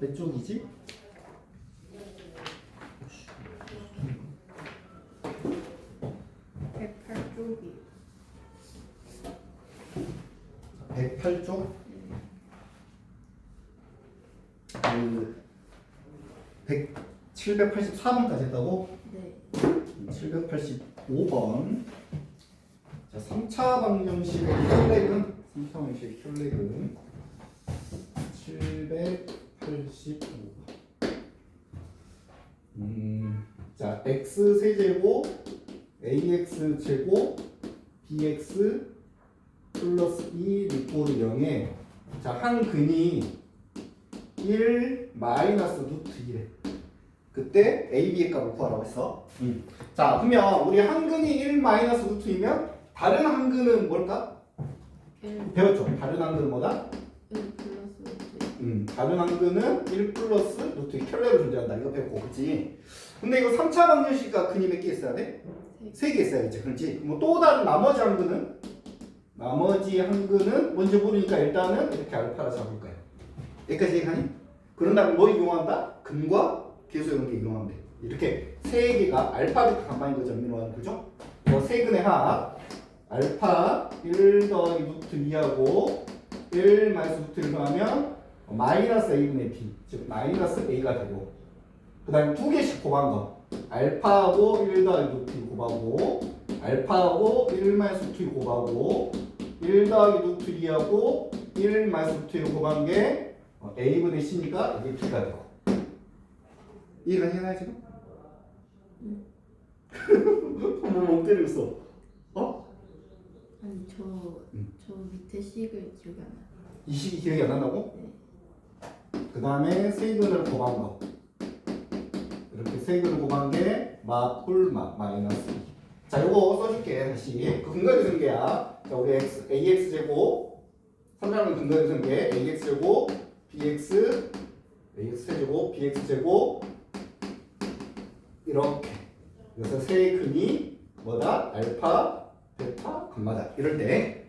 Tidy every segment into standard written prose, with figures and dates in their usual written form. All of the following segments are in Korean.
몇 쪽이지? 108쪽이. 108쪽? 그 784번까지 했다고? 네. 785번. 자, 3차 방정식의 혈렉은 3차 방정식의 혈렉은 785번. 자, x 세제곱 ax 제곱 bx 플러스 2 리꼬르 0에 자, 한 근이 1 마이너스 루트 1에 그때 a, b의 값을 구하라고 했어. 자, 그러면 우리 한 근이 1 마이너스 루트이면 다른 한 근은 뭘까? 1 배웠죠? 다른 한 근은 뭐다? 플러스 루트. 다른 한 근은 1 플러스 루트 2 켤레로 존재한다. 이거 배웠고, 그치? 근데 이거 3차 방정식과 근이 몇 개 있어야 돼? 3개 있어야겠지, 그렇지? 뭐 또 다른 나머지 한 근은? 나머지 한 근은 뭔지 모르니까 일단은 이렇게 알파를 잡을 거야. 여기까지 이해가니? 그런 다음에 뭐 이용한다? 근과 계수의 관계 이용하면 돼. 이렇게 세 개가 알파, 베타, 감마인 거죠. 의미로 그죠? 세 근의 합 알파 1 더하기 루트 2하고 1 마이너스 루트 1로 하면 마이너스 a분의 b, 즉 마이너스 a가 되고, 그 다음에 두 개씩 곱한 거 알파하고 1 더하기 루트 2 곱하고 알파하고 1 마이너스 루트 2 곱하고 1 더하기 루트 2하고 1 마이너스 루트 2 곱한 게 a분의 c니까 이게 b가 되고. 이해가 되나요 지금? 뭐 때리고 있어? 어? 아니 저 밑에 식을 기억이 안 나. 이 식이 기억이 안 난다고? 네. 그 다음에 세근을 곱한 거 이렇게 세근을 곱한 게 마꿀마 마이너스 2. 자, 요거 써줄게. 다시 그 근각유승계야. 자, 우리 ax 제곱 3자는 근각유승계 ax 제곱 bx 세제곱 bx 제곱 이렇게. 그래서 세 근이 뭐다? 알파, 베타, 감마다. 이럴 때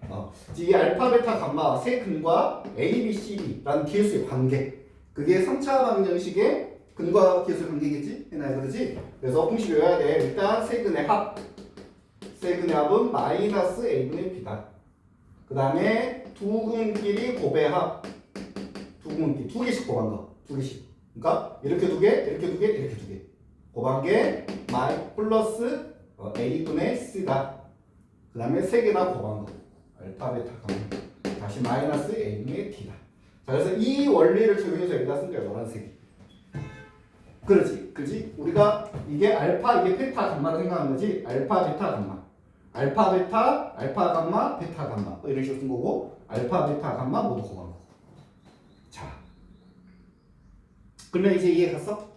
이 알파, 베타, 감마 세 근과 a, b, c, d라는 계수의 관계. 그게 3차 방정식의 근과 계수의 관계겠지? 해놔야 그러지? 그래서 공식 외워야 돼. 일단 세 근의 합. 세 근의 합은 마이너스 a분의 b다. 그 다음에 두 근끼리 곱의 합. 두 근끼리 두 개씩 곱한 거. 두 개씩. 그러니까 이렇게 두 개, 이렇게 두 개, 이렇게 두 개. 곱한 게 플러스 a분의 c다. 그 다음에 세 개나 곱한 거. 알파, 베타, 감마. 다시 마이너스 a분의 t다. 자, 그래서 이 원리를 적용해서 여기다 쓴 거야, 노란색이. 그렇지, 그렇지? 우리가 이게 알파, 이게 베타, 감마를 생각한 거지. 알파, 베타, 감마. 알파, 베타, 알파, 감마, 베타, 감마. 이런 식으로 쓴 거고, 알파, 베타, 감마 모두 곱한 거고. 자, 그러면 이제 이해 갔어?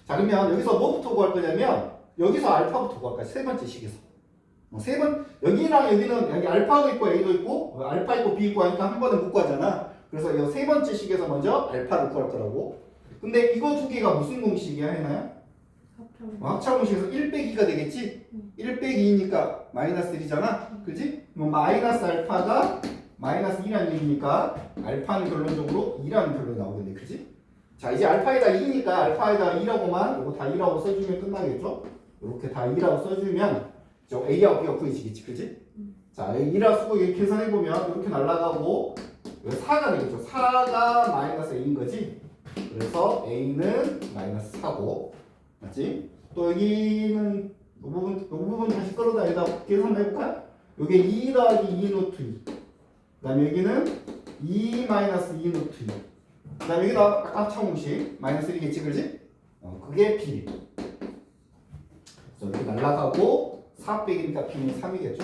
자, 그러면 여기서 뭐부터 구할 거냐면 여기서 알파부터 구할 거야. 세 번째 식에서. 여기랑 여기는 여기 알파도 있고 a도 있고 알파 있고 b 있고 하니까 한 번에 못 구하잖아. 그래서 이 세 번째 식에서 먼저 알파를 구할 거라고. 근데 이거 두 개가 무슨 공식이야, 해나요? 합차 공식에서 1 빼기가 되겠지? 1 빼기 2니까 마이너스 1이잖아. 그지? 그럼 마이너스 알파가 마이너스 2라는 얘기니까 알파는 결론적으로 2라는 결론이 나오겠네. 그지? 자, 이제 알파에다 2니까 알파에다 2라고만 이거 다 2라고 써주면 끝나겠죠? 이렇게 다 2라고 써주면 저 A하고 B가 구해지겠지, 그지? 자, 2라 쓰고 이렇게 계산해보면 이렇게 날아가고 4가 되겠죠. 4가 마이너스 A인 거지? 그래서 A는 마이너스 4고, 맞지? 또 여기는 이 부분 다시 끌어다 여기다 계산해볼까? 여기 2 더하기 2 루트 2. 그 다음에 여기는 2 마이너스 2 루트 2. 그 다음에 여기다 아까 합차공식 마이너스 1이겠지, 그지? 그게 B. 이렇게 날아가고 4 빼기니까 B는 3이겠죠?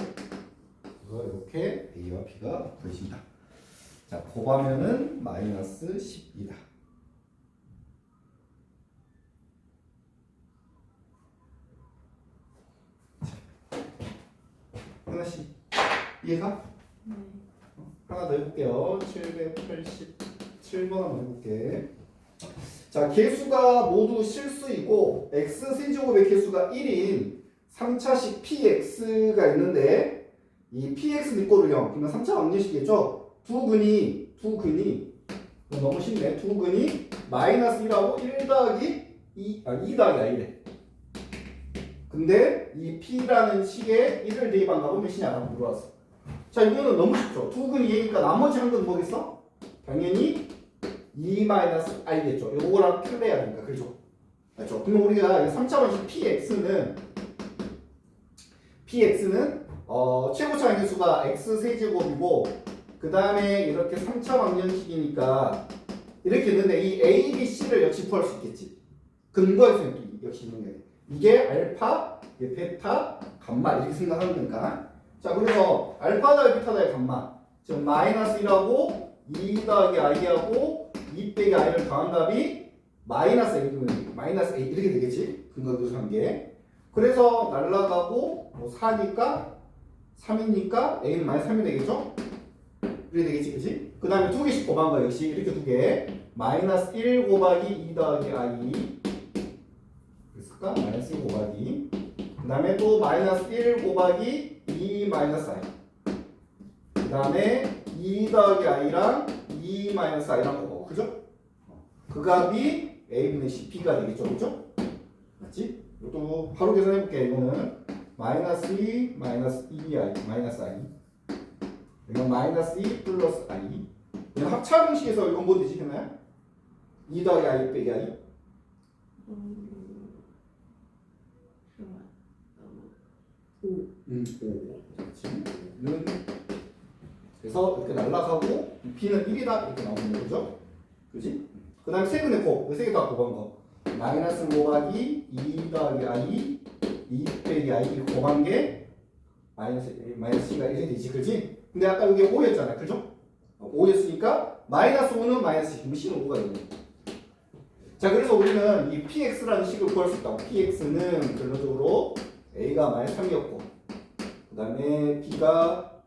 그래서 이렇게 A와 B가 구해진다. 자, 곱하면은 마이너스 10이다. 하나씩 이해가? 네. 하나 더 해볼게요. 787번 한번 해볼게. 자, 개수가 모두 실수이고 x 세제곱의 개수가 1인 3차식 px가 있는데 이 px 니꼬를 0, 그러면 3차 방정식이겠죠? 두 근이 너무 쉽네. 두근이 마이너스 1하고 1 더하기 2 더하기 i래. 근데 이 p라는 식에 1을 대입한 값은 몇이냐라고 물어봤어. 자, 이거는 너무 쉽죠. 두근이 얘니까 나머지 한 건 뭐겠어? 당연히 2 마이너스 i겠죠. 요거랑 클레야 되니까. 그렇죠? 맞죠? 그럼 우리가 3차원식 px는 최고차 함수가 x 세제곱이고 그 다음에 이렇게 3차 방정식이니까 이렇게 있는데 이 a, b, c를 역시 구할 수 있겠지. 근거에서는 또 역시 있는 게 이게 알파, 이게 베타, 감마 이렇게 생각하면 되니까. 자, 그래서 알파 더하기 베타 더하기 감마 즉 마이너스 1하고 2 더하기 i하고 2 빼기 i를 더한 값이 마이너스 a 되면 마이너스 a 이렇게 되겠지. 근거 교수한 게. 그래서 날라가고 뭐 4니까 3이니까 a는 마이너스 3이 되겠죠? 이렇게 되겠지, 그치? 그 다음에 두 개씩 곱한 거 역시 이렇게 두 개. 마이너스 1 곱하기 2 더하기 i. 그랬을까? 마이너스 1 곱하기. 그 다음에 또 마이너스 1 곱하기 2 마이너스 i. 그 다음에 2 더하기 i랑 2 마이너스 i랑 곱하고. 그죠? 그 값이 a분의 c, b가 되겠죠, 그죠? 맞지? 이것도 바로 계산해볼게. 이거는 마이너스 2 마이너스 2i 마이너스 i. 이건 마이너스 2 플러스 i. 이건 합차 공식에서 이건 뭐 되지, 했나요? 2 더하기 i 빼기 i. 오. 5. 그렇지. 그래서 이렇게 날라가고 b는 1이다 이렇게 나오는 거죠. 그지? 그 다음에 세근의 곱. 세 개 다 곱한 거. 마이너스 곱하기 2 더하기 i 2 빼기 i 이거 곱한 게 마이너스 c가 1이 되지. 그지? 근데 아까 여기 5였잖아. 그죠? 5였으니까 마이너스 5는 마이너스 10. c는 5가 되네. 자, 그래서 우리는 이 px라는 식을 구할 수 있다고. px는 결론적으로 a가 마이너스 3이었고 그 다음에 b가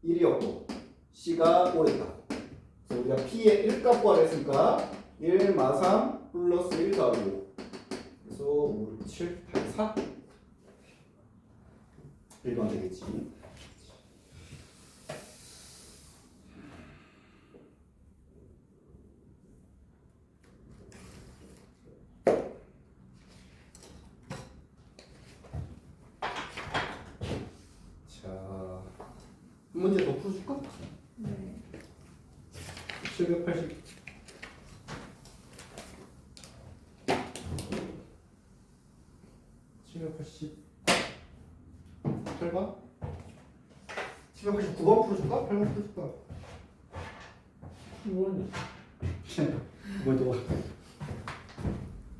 1이었고 c가 5였다. 그래서 우리가 p의 1값 구하라 했으니까 1 마 3 플러스 1 더하기 5. 그래서 5, 7, 8, 4 1번 되겠지. 자, 한 문제 더 풀어줄까? 네. 780 788번? 789번 풀어줄까? 8번 풀어줄까? 9번이. 9번 더.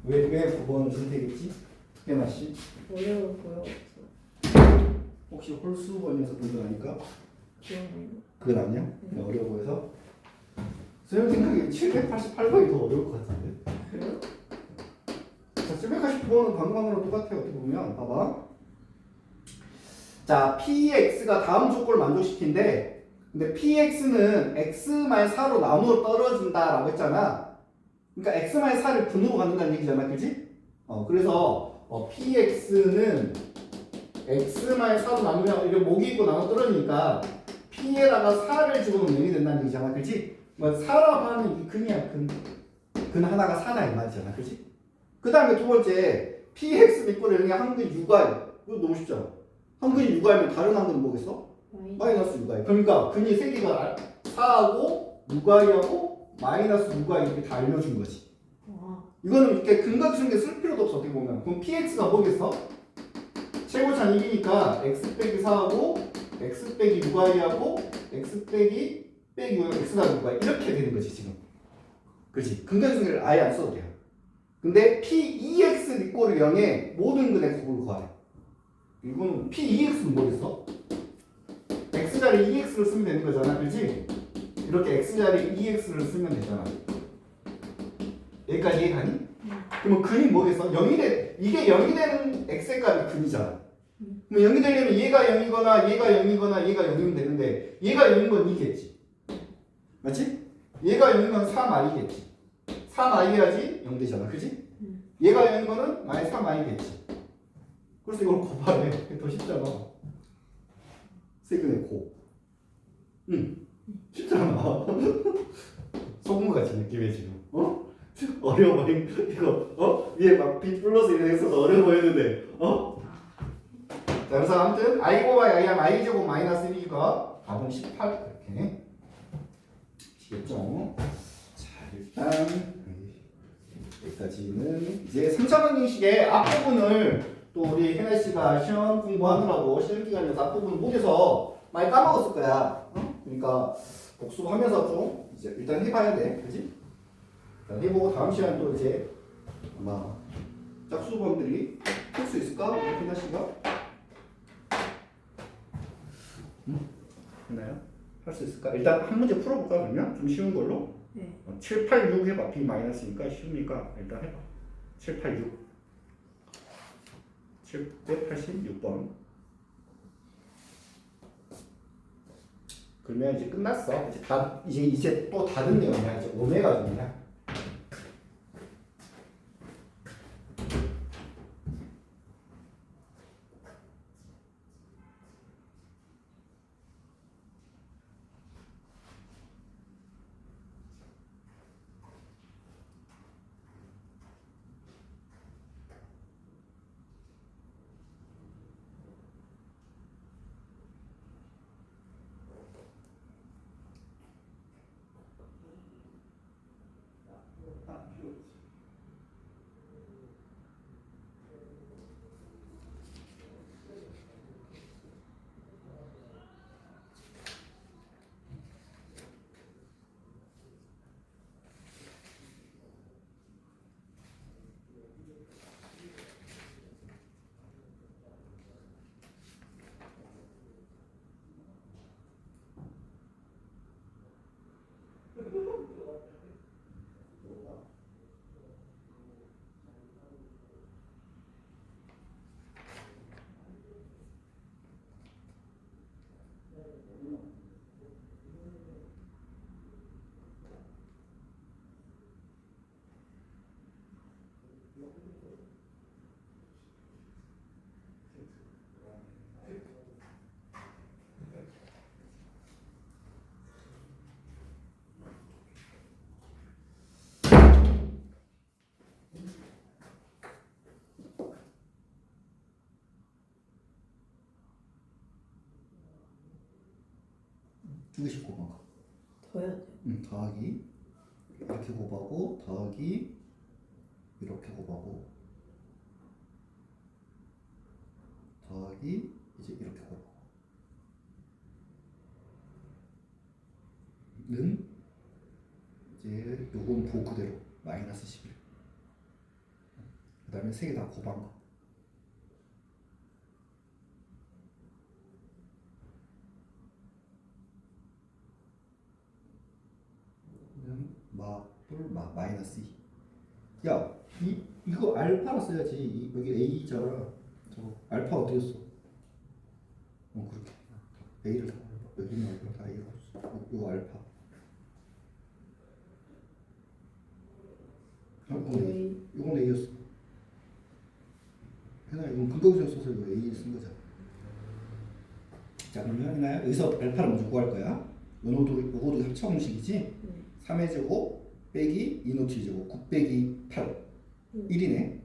왜 9번은 선택했지? 특혜나 씨? 어려워 보여. 혹시 홀수번이어서 그런 거 아닐까? 기억나요? 그건 아니야? 그냥 어려워 보여서? 쌤 생각에 788번이 더 어려울 것 같은데? 그래요? 자, 789번은 방금 한 거랑 똑같아요. 어떻게 보면 봐봐. 자, px가 다음 조건을 만족시킨데 근데 px는 x-4로 나누어 떨어진다라고 했잖아. 그러니까 x-4를 분으로 갖는다는 얘기잖아. 그지? 그래서 px는 x-4로 나누면 이게 목이 있고 나눠 떨어지니까 p에다가 4를 집어넣으면 0이 된다는 얘기잖아. 그지? 뭐 4라고 하면 이 근이야. 근 하나가 4나 이 말이잖아. 그지? 그 다음에 두 번째 px 밑꼴에 0에 한근 6i. 이거 너무 쉽잖아. 한근이 6i면 다른 한근은 뭐겠어? 마이너스 6i. 그러니까 근이 세 개가 4하고 6i하고 마이너스 6i 이렇게 다 알려준 거지. 와. 이거는 이렇게 근각 중에 쓸 필요도 없어. 어떻게 보면. 그럼 px가 뭐겠어? 최고차는 1이니까 x 빼기 4하고 x 빼기 6i하고 x 빼기 6 x 더하기 6i 이렇게 되는 거지 지금. 그렇지? 근각 중에를 아예 안 써도 돼요. 근데 p2x 밑꼴을 0에 모든 근의 곱을 구하래. 이건 p2x는 뭐겠어? x자리 2x를 쓰면 되는 거잖아. 그렇지? 이렇게 x자리 2x를 쓰면 되잖아. 여기까지 이해가니? 그러면 근이 뭐겠어? 0이 이게 0이 되는 x의 값이 근이잖아. 그럼 0이 되려면 얘가 0이거나 얘가 0이거나 얘가 0이면 되는데 얘가 0인 건 이겠지. 맞지? 얘가 0인 건 3i겠지. 3i 해야지 0 되잖아. 그지? 얘가 0인 거는 마이너스 3i겠지. 그래서 이걸 곱하래. 더 쉽잖아. 세근의 곱. 쉽잖아. 소금 같은 느낌의 지금. 어려워 보인 이거 위에 막 B 플러스 이렇게 써서 어려워 보이는데 자 그래서 아무튼 I 곱하기 I 하면 I 제곱 마이너스 1이니까 답은 18 이렇게 아시겠죠? 자 일단 여기까지는 이제 3차 방정식의 앞부분을 또 우리 혜나 씨가 시험 공부하느라고 시험 기간이어서 앞부분 목에서 많이 까먹었을 거야. 그러니까 복습하면서 좀 이제 일단 해봐야 돼, 그렇지? 해보고 다음 시간 또 이제 아마 짝수범들이 풀 수 있을까? 혜나 씨가? 했나요? 할 수 있을까? 일단 한 문제 풀어볼까 그러면? 좀 쉬운 걸로? 네. 7, 8, 6 해봐. B 마이너스니까 쉬우니까 일단 해봐. 7, 8, 6 786번 그러면 이제 끝났어. 이제 또 다른 내용이야. 이제 오메가 중이야. 두 개씩 곱한 더해야 돼. 더하기 이렇게 곱하고 더하기 이렇게 곱하고 더하기 이제 이렇게 곱하고 는 이제 요건 보 그대로 마이너스 11. 그 다음에 세 개 다 곱한 거. 마이너스 2. 야, 이거 알파로 써야지. 여기 A잖아. 저 알파 어떻게 써? 그렇게. A를 다 여기는 알파 다 A로 써. 이거 알파. 이건 A였어. 해나 이건 근거구절 써서 이거 A 쓴 거잖아. 자 그러면 해나야 여기서 알파를 먼저 구할 거야. 요거도 합차 공식이지. 3의 제곱 빼기 2노트 제곱 9 빼기 8 1이네.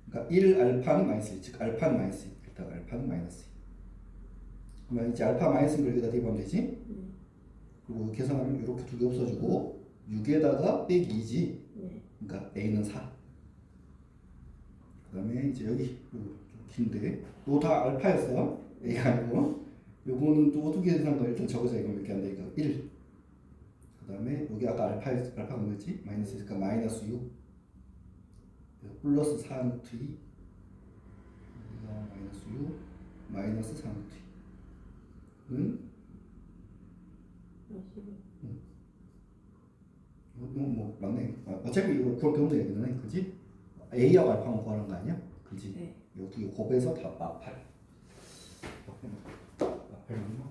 그러니까 1 알파는 마이너스 1, 즉 알파는 마이너스 2. 일단 알파는 마이너스 2. 그러면 이제 알파 마이너스 1을 여기다 대입하면 되지. 그리고 계산하면 이렇게 두 개 없어지고 6에다가 빼기 2지. 그러니까 A는 4. 그 다음에 이제 여기 좀 긴데 이거 다 알파였어. A가 아니고 요거는 또 어떻게 계산한 거 일단 적어서 이거 몇 개 안 되니까 1. 그 다음에 여기 아까 알파가 뭐였지? 마이너스니까 마이너스 6 플러스 4루트 2 마이너스 6 마이너스 4루트 2는 뭐 맞네. 어차피 이거 그렇게 없는 얘기는 그지? A하고 알파만 구하는 거 아니야? 그지? 네. 여기 곱해서 다 8 맞나?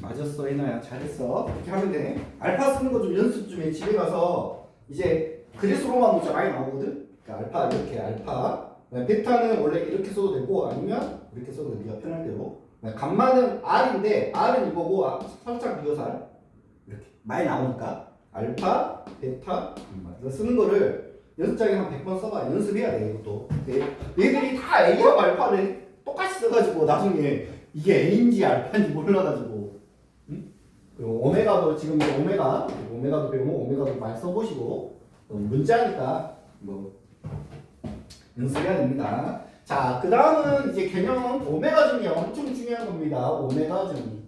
맞았어 해나야 잘했어. 이렇게 하면 되네. 알파 쓰는 거 좀 연습 좀 해. 집에 가서 이제 그리스 로마 문자 많이 나오거든. 그러니까 알파 이렇게 알파. 베타는 원래 이렇게 써도 되고 아니면 이렇게 써도 돼. 네가 편할 대로. 감마는 R인데 R은 이거고 살짝 비어서 R. 이렇게 많이 나오니까 알파, 베타, 이거 쓰는 거를 연습장에 한 100번 써봐. 연습해야 돼 이것도. 얘들이 다 A하고 알파를 똑같이 써가지고 나중에 이게 A인지 알파인지 몰라가지고. 응? 그리고 오메가도 지금 이제 오메가도 배우면 오메가도 많이 써보시고 문자니까 뭐 연습해야 됩니다. 자, 그 다음은 이제 개념 오메가 정리 엄청 중요한 겁니다. 오메가 정리.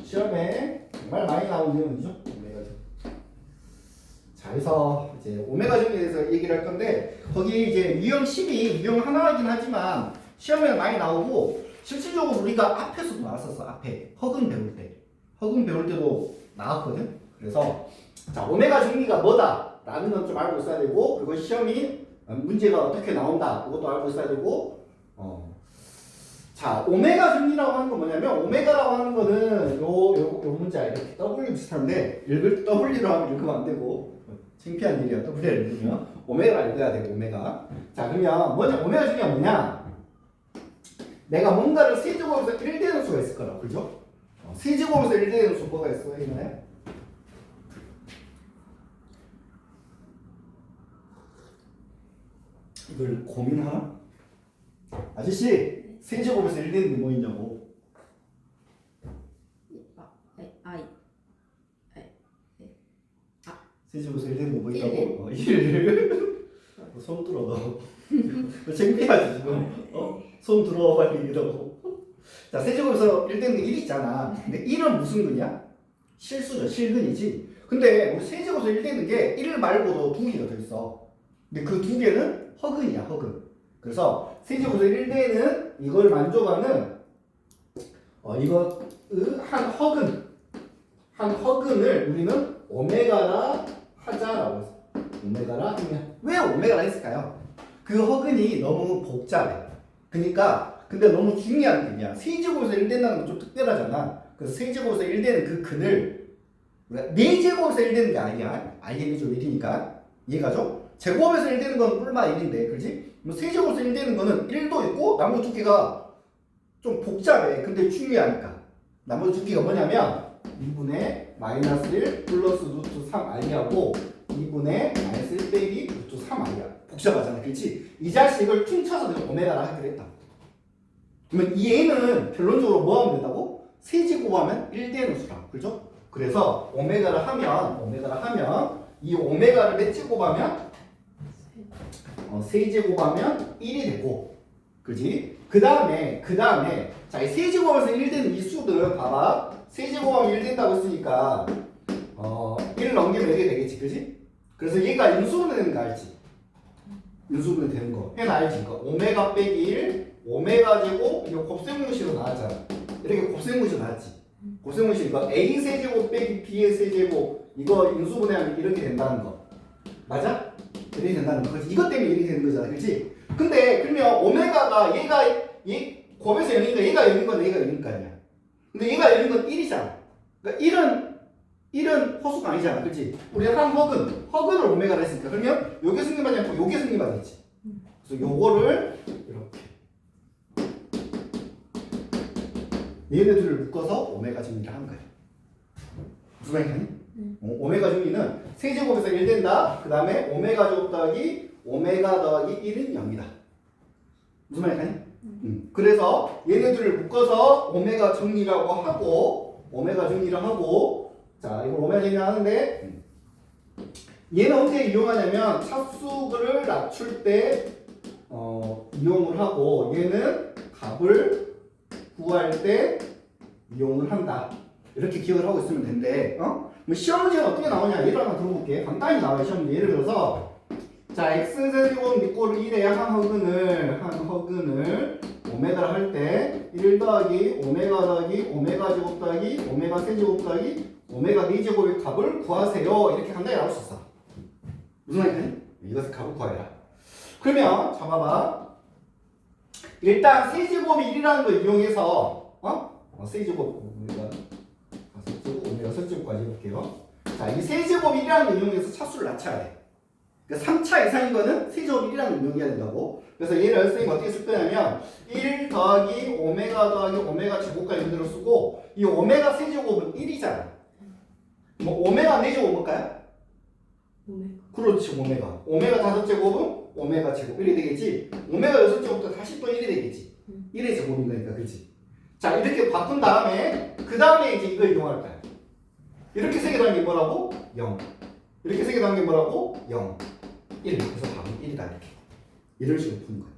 시험에 정말 많이 나오는 내용이죠. 오메가 정리. 자, 그래서 이제 오메가 정리에 대해서 얘기를 할 건데 거기 이제 유형 10이 유형 하나이긴 하지만 시험에 많이 나오고 실질적으로 우리가 앞에서도 나왔었어. 앞에 허근 배울 때도 나왔거든. 그래서 자, 오메가 정리가 뭐다 라는 건 좀 알고 있어야 되고 그리고 시험이 문제가 어떻게 나온다 그것도 알고 있어야 되고 자, 오메가 정리라고 하는 건 뭐냐면 오메가라고 하는 거는 요 문자 이렇게 W 비슷한데 읽을 W로 하면 읽으면 안 되고 창피한 일이야. W를 읽으면 오메가를 읽어야 되고 오메가. 자, 그러면 뭐냐 오메가 정리가 뭐냐? 내가 뭔가를 세제곱에서 1되는 수가 있을 거라 그죠? 세제곱에서 1되는 수 뭐가 있어? 이거네. 이걸 고민하나? 아저씨 세제곱에서 1되는 게 뭐 있냐고. 세제곱에서 1되는 게 뭐 있다고? 1. 손 들어 너. 너 창피하지 지금? 손 들어 빨리 이러고. 자, 세제곱에서 1되는 게 1 있잖아. 근데 1은 무슨 근이야? 실수죠. 실근이지. 근데 우리 세제곱에서 1되는 게 1 말고도 2개가 더 있어. 근데 그 2개는 허근이야, 허근. 그래서 세제곱에서 1되는 이걸 만족하는 이거 한 허근을 우리는 오메가라 하자라고 했어. 오메가라 하면 왜 오메가라 했을까요? 그 허근이 너무 복잡해. 그러니까 근데 너무 중요한 근이야. 세제곱에서 1된다는 건 좀 특별하잖아. 그래서 세제곱에서 1되는 그 근을 우리가 4제곱에서 1되는 게 아니야. 알겠죠? 1이니까 이해가죠? 제곱에서 1되는 건 뿔마 1인데 그렇지? 세제곱에서 1되는 거는 1도 있고 나머지 2개가 좀 복잡해. 근데 중요하니까 나머지 2개가 뭐냐면 2분의 마이너스 1 플러스 루트 3i하고 2분의 마이너스 1 빼기 루트 3i야. 복잡하잖아. 그렇지? 이 자식을 퉁쳐서 그냥 오메가라 하기로 했다. 그러면 이 a는 결론적으로 뭐 하면 된다고? 세제곱하면 1되는 수라. 그렇죠? 그래서 오메가를 하면 이 오메가를 몇 제곱하면? 세제곱하면 1이 되고 그렇지? 그 다음에 자, 이 세제곱에서 1되는 이 수들 봐봐. 세제곱하면 1 된다고 했으니까 1을 넘기면 이게 되겠지. 그렇지? 그래서 얘가 인수분해 되는 거 알지? 인수분해 되는 거. 얘는 알지? 그러니까 오메가 빼기 1 오메가 제곱 이거 곱셈공식으로 나왔잖아. 이렇게 곱셈공식으로 나왔지. 곱셈공식이니까 a 세제곱 빼기 b의 세제곱 이거 인수분해하면 이렇게 된다는 거. 맞아? 이렇게 된다는 거. 그래서 이것 때문에 이렇게 되는 거잖아. 그렇지? 근데 그러면 오메가가 얘 곱에서 0이니까 얘가 0인 건 얘가 0인 거 아니야. 근데 얘가 0인 건 1이잖아. 그러니까 1은 허수가 아니잖아. 그렇지? 우리 한 허근을 오메가를 했으니까 그러면 요게 승리받지 않고 요게 승리받겠지. 그래서 요거를 이렇게 얘네들을 묶어서 오메가 정리를 하는 거야. 무슨 말이니? 오메가 정리는 세제곱에서 1 된다. 그 다음에 오메가 제곱 더하기 오메가 더하기 1은 0이다. 무슨 말이니? 그래서 얘네들을 묶어서 오메가 정리라고 하고 자, 이걸 오메가 정리 하는데 얘는 언제 이용하냐면 차수를 낮출 때 이용을 하고 얘는 값을 구할 때 이용을 한다. 이렇게 기억을 하고 있으면 된대. 뭐 시험 문제는 어떻게 나오냐? 예를 하나 들어볼게. 간단히 나와요. 시험 문제. 예를 들어서 자, x제곱 니꼴 1의 한 허근을 오메가를 할 때 1 더하기 오메가 더하기 오메가 제곱 더하기 오메가 세제곱 더하기 오메가 4제곱의 값을 구하세요. 이렇게 간단히 나올 수 있어. 무슨 말이야? 이것의 값을 구하라. 그러면 잡아봐. 일단 세제곱이 1이라는 걸 이용해서 세제곱 오메가 세제곱까지 해볼게요. 자, 이 세제곱 1이라는 걸 이용해서 차수를 낮춰야 돼. 그러니까 3차 이상인 거는 세제곱 1이라는 걸 이용해야 된다고. 그래서 얘를 선생님이 어떻게 쓸 거냐면 1 더하기 오메가 더하기 오메가 제곱까지 그대로 쓰고 이 오메가 세제곱은 1이잖아. 뭐 오메가 4제곱 뭘까요? 오메가. 그렇지 오메가. 오메가 5제곱은 오메가 제곱 1이 되겠지. 오메가 6제곱도 다시 또 1이 되겠지. 1의 제곱인 거니까 그렇지. 자 이렇게 바꾼 다음에 그 다음에 이제 이걸 이용할 거야. 이렇게 세 개 더한 게 뭐라고? 0. 이렇게 세 개 더한 게 뭐라고? 0. 1. 그래서 답은 1이다 이렇게. 이런 식으로 푸는 거야.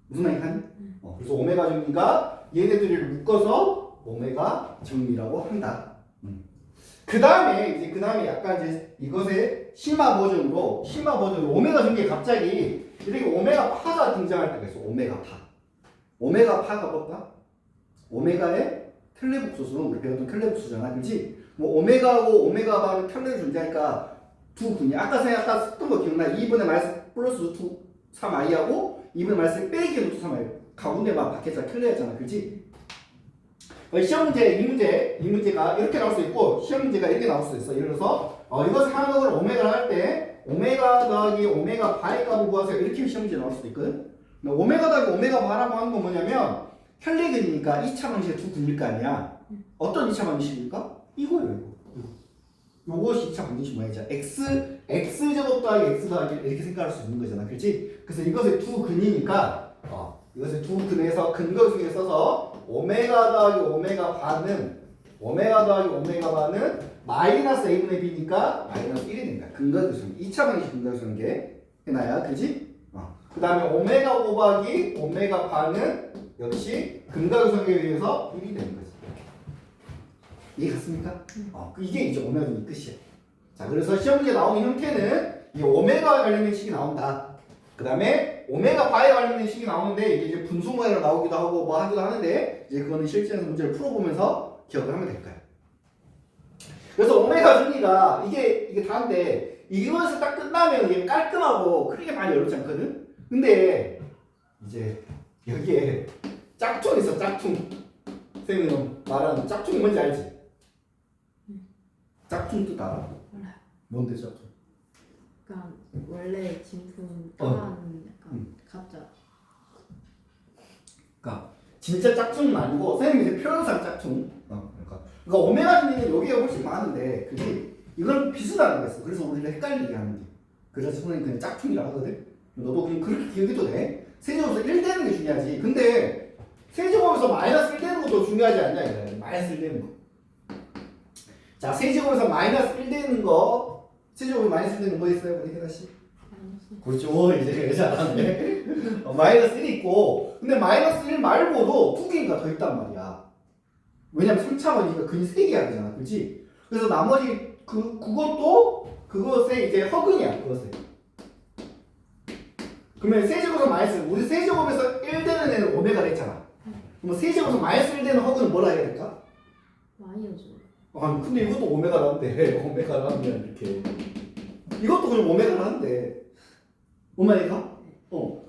무슨 말인지 아니? 그래서 오메가 정리가 얘네들을 묶어서 오메가 정리라고 한다. 그 다음에 약간 이제 이것의 심화 버전으로 오메가 정리에 갑자기 이렇게 오메가 파가 등장할 때가 있어. 오메가 파. 오메가 파가 뭘까? 오메가의 텔레복소수는 우리 배웠던 텔레복소수잖아, 그렇지? 뭐 오메가하고 오메가 바는 텔레를 존재하니까 두 분이 아까 썼던 거 기억나? 2분의 마이너스 플러스 루트 3i하고 2분의 마이너스 빼기 루트 3i 가운데만 밖에서 텔레였잖아, 그렇지? 시험 문제 이 문제가 이렇게 나올 수 있고 시험 문제가 이렇게 나올 수 있어. 예를 들어서 이것을 한국을 오메가를 할 때 오메가 더하기 오메가 바의 값을 구하세요. 이렇게 시험 문제 나올 수도 있거든. 오메가 더하기 오메가 바라고 하는 건 뭐냐면 혈례근이니까 2차 방식의 두 근일 거 아니야. 어떤 2차 방식입니까? 이거예요, 이거. 요것이 2차 방식이 뭐야? 이제 x 제곱 더하기 x 더하기 이렇게 생각할 수 있는 거잖아, 그렇지? 그래서 이것의 두 근이니까 이것의 두 근에서 근거 중에 써서 오메가 더하기 오메가 바는 마이너스 a분의 b니까 마이너스 1이 된다. 근거 구성 2차 방식 근거 구성 게 해놔야, 그렇지? 그 다음에 오메가 곱하기 오메가 바는 역시 근거 구성에 의해서 1이 되는 거지. 이해 갔습니까? 이게 이제 오메가 정리 끝이야. 자, 그래서 시험 문제 나오는 형태는 이 오메가와 관련된 식이 나온다. 그 다음에 오메가 바에 관련된 식이 나오는데 이게 이제 분수 모양으로 나오기도 하고 뭐 하기도 하는데 이제 그거는 실전에서 문제를 풀어보면서 기억을 하면 될 거야. 그래서 오메가 정리가 이게 다인데 이것을 딱 끝나면 이게 깔끔하고 크게 많이 어렵지 않거든? 근데 이제 여기에 짝퉁 있어, 짝퉁. 선생님 말하는 짝퉁이 뭔지 알지? 짝퉁 뜻 알아? 몰라요. 뭔데 짝퉁? 약간 원래 진품 따라하는 약간 가짜. 그러니까 진짜 짝퉁은 아니고 선생님이 이제 표현상 짝퉁. 그러니까 오메가 정리는 여기에 훨씬 많은데 그게 이건 비슷하다는 거였어. 그래서 우리가 헷갈리게 하는 게. 그래서 선생님 그냥 짝퉁이라고 하거든. 너도 그냥 그렇게 기억해도 돼. 세제곱에서 1 되는 게 중요하지. 근데 세제곱에서 마이너스 1 되는 것도 중요하지 않냐 이거야. 마이너스 1 되는 거. 자, 세제곱에서 마이너스 1 되는 거. 세제곱에 마이너스 1 되는 거 있어요? 우리 대다시. 그렇죠. 이제 잘하네. 마이너스 1이 있고 근데 마이너스 1 말고도 두 개인가 더 있단 말이야. 왜냐면 3차원이니까 근이 3개야 되잖아. 그렇지? 그래서 나머지 그것의 이제 허근이야. 그것에. 그러면 세제곱에서 마이너스 우리 세제곱에서 1 되는 애는 오메가를 했잖아. 그럼 세제곱에서 마이너스 1 되는 허근은 뭐라 해야 될까? 마이너스. 아니 근데 이것도 오메가란데 오메가라면 이렇게 이것도 그냥 오메가란데 오메가?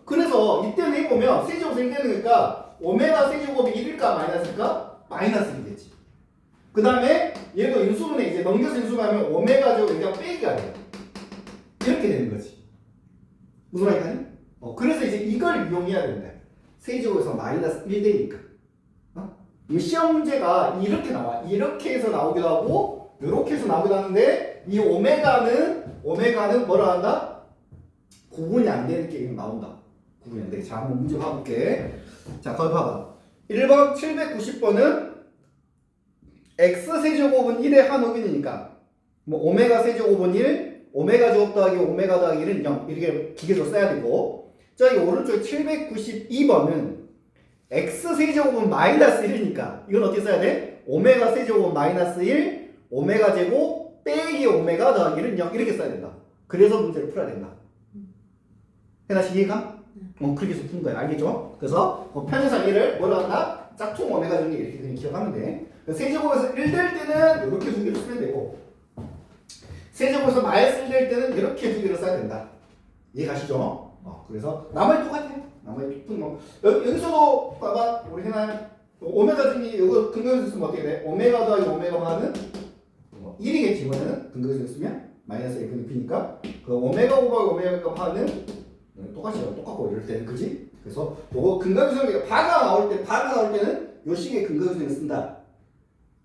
그래서 이때는 해보면 세제곱에서 1 되는 거니까 오메가 세제곱이 1일까 마이너스일까? 마이너스 1이겠지. 그 다음에 얘도 인수분해 이제 넘겨서 인수분하면 오메가 제곱 여기가 빼기가 돼. 이렇게 되는 거지. 무슨 말이야? 그래서 이제 이걸 이용해야 된다. 세제곱에서 마이너스 1 되니까. 이 시험 문제가 이렇게 나와. 이렇게 해서 나오기도 하고 이렇게 해서 나오기도 하는데 이 오메가는 뭐라 한다? 구분이 안 되는 게 나온다. 구분이 안 돼. 자, 한번 문제 봐볼게. 자, 거기 봐봐. 1번 790번은 x 세제곱은 1의 한 호균이니까 뭐 오메가 세제곱은 1, 오메가 제곱 더하기 오메가 더하기 1은 0 이렇게 기계로 써야 되고 저기 오른쪽 792번은 x 세제곱은 마이너스 1이니까 이건 어떻게 써야 돼? 오메가 세제곱은 마이너스 1, 오메가 제곱 빼기 오메가 더하기 1은 0 이렇게 써야 된다. 그래서 문제를 풀어야 된다. 해나시 이해가? 그렇게 해서 푸는 거야. 알겠죠? 그래서 편의상 얘를 뭐라 한다? 짝퉁 오메가 정리 이렇게 그냥 기억하면 돼. 세제곱에서 1 될 때는 이렇게 두 개를 쓰면 되고 세제곱에서 마이너스 1 될 때는 이렇게 두 개를 써야 된다. 이해가시죠? 그래서 나머지 똑같아. 나머지 여기서도 봐봐. 우리 해나 오메가 정리 이거 근거에서 쓰면 어떻게 돼? 오메가 더하기 오메가 바는 1이겠지 이번에는 근거에서 쓰면 마이너스 1분의 b니까 그 오메가 곱하기 오메가 바는 똑같고 이럴 때는 그지? 그래서 요거 근거구성이 바가 나올 때는 요 식의 근거구성을 쓴다.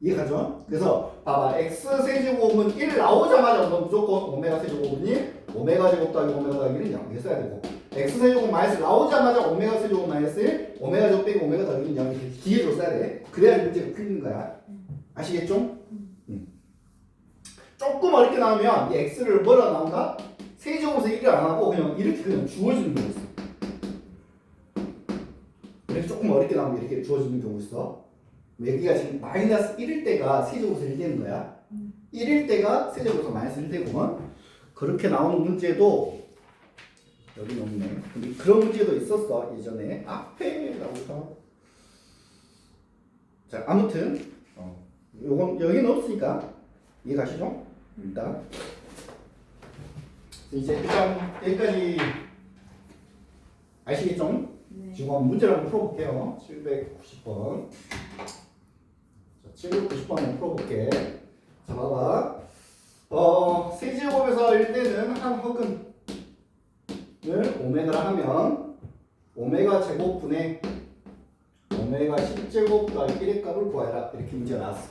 이해가죠? 그래서 봐봐 x 세제곱은 1 나오자마자 너 무조건 오메가 세제곱은 1 오메가 제곱 더하기 오메가 더하기 1은 0 이렇게 써야 되고 x 세제곱 마이너스 나오자마자 오메가 세제곱 마이너스 1 오메가 제곱 빼기 오메가 더하기 1은 0 이렇게 뒤에서 써야 돼. 그래야 문제가 풀리는 거야. 아시겠죠? 조금 어렵게 나오면 이 x를 뭐라 나온다? 세제곱에서 1을 안 하고 그냥 이렇게 그냥 주어지는 경우 있어. 이렇게 조금 어렵게 나오면 이렇게 주어지는 경우 있어. 여기가 지금 마이너스 1일 때가 세제곱에서 1 되는 거야. 1일 때가 세제곱에서 마이너스 1 되고 그렇게 나오는 문제도 여기 없네. 근데 그런 문제도 있었어 예전에 앞에 나오니까. 자 아무튼 요건 여기는 없으니까 이해 가시죠? 일단 이제 일단 여기까지 아시겠죠? 네. 지금 한번 문제를 한번 풀어볼게요. 790번. 자, 790번 한번 풀어볼게. 자, 봐봐. 세제곱에서 1대는 한 흑은을 오메가를 하면 오메가 제곱분의 오메가 10제곱 더하기 1의 값을 구하라. 이렇게 문제가 나왔어.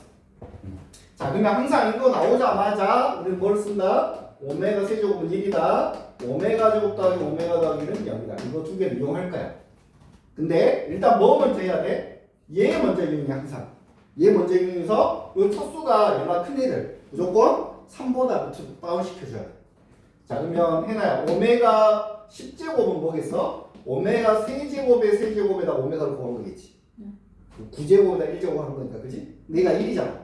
자, 그러면 항상 이거 나오자마자 우리는 뭘 쓴다? 오메가 세제곱은 1이다. 오메가 제곱 더하기 오메가 더하기는 0이다. 이거 두 개를 이용할 거야. 근데 일단 뭐 먼저 해야 돼? 얘 먼저 이용해 항상. 얘 먼저 이용해서 이 첫수가 얘가 큰 애들 무조건 3보다 다운시켜줘야 돼. 자 그러면 해나야 오메가 10제곱은 뭐겠어? 오메가 세제곱의 세제곱에다 오메가를 구한 거겠지. 9제곱에다 1제곱 한 거니까 그지? 얘가 1이잖아.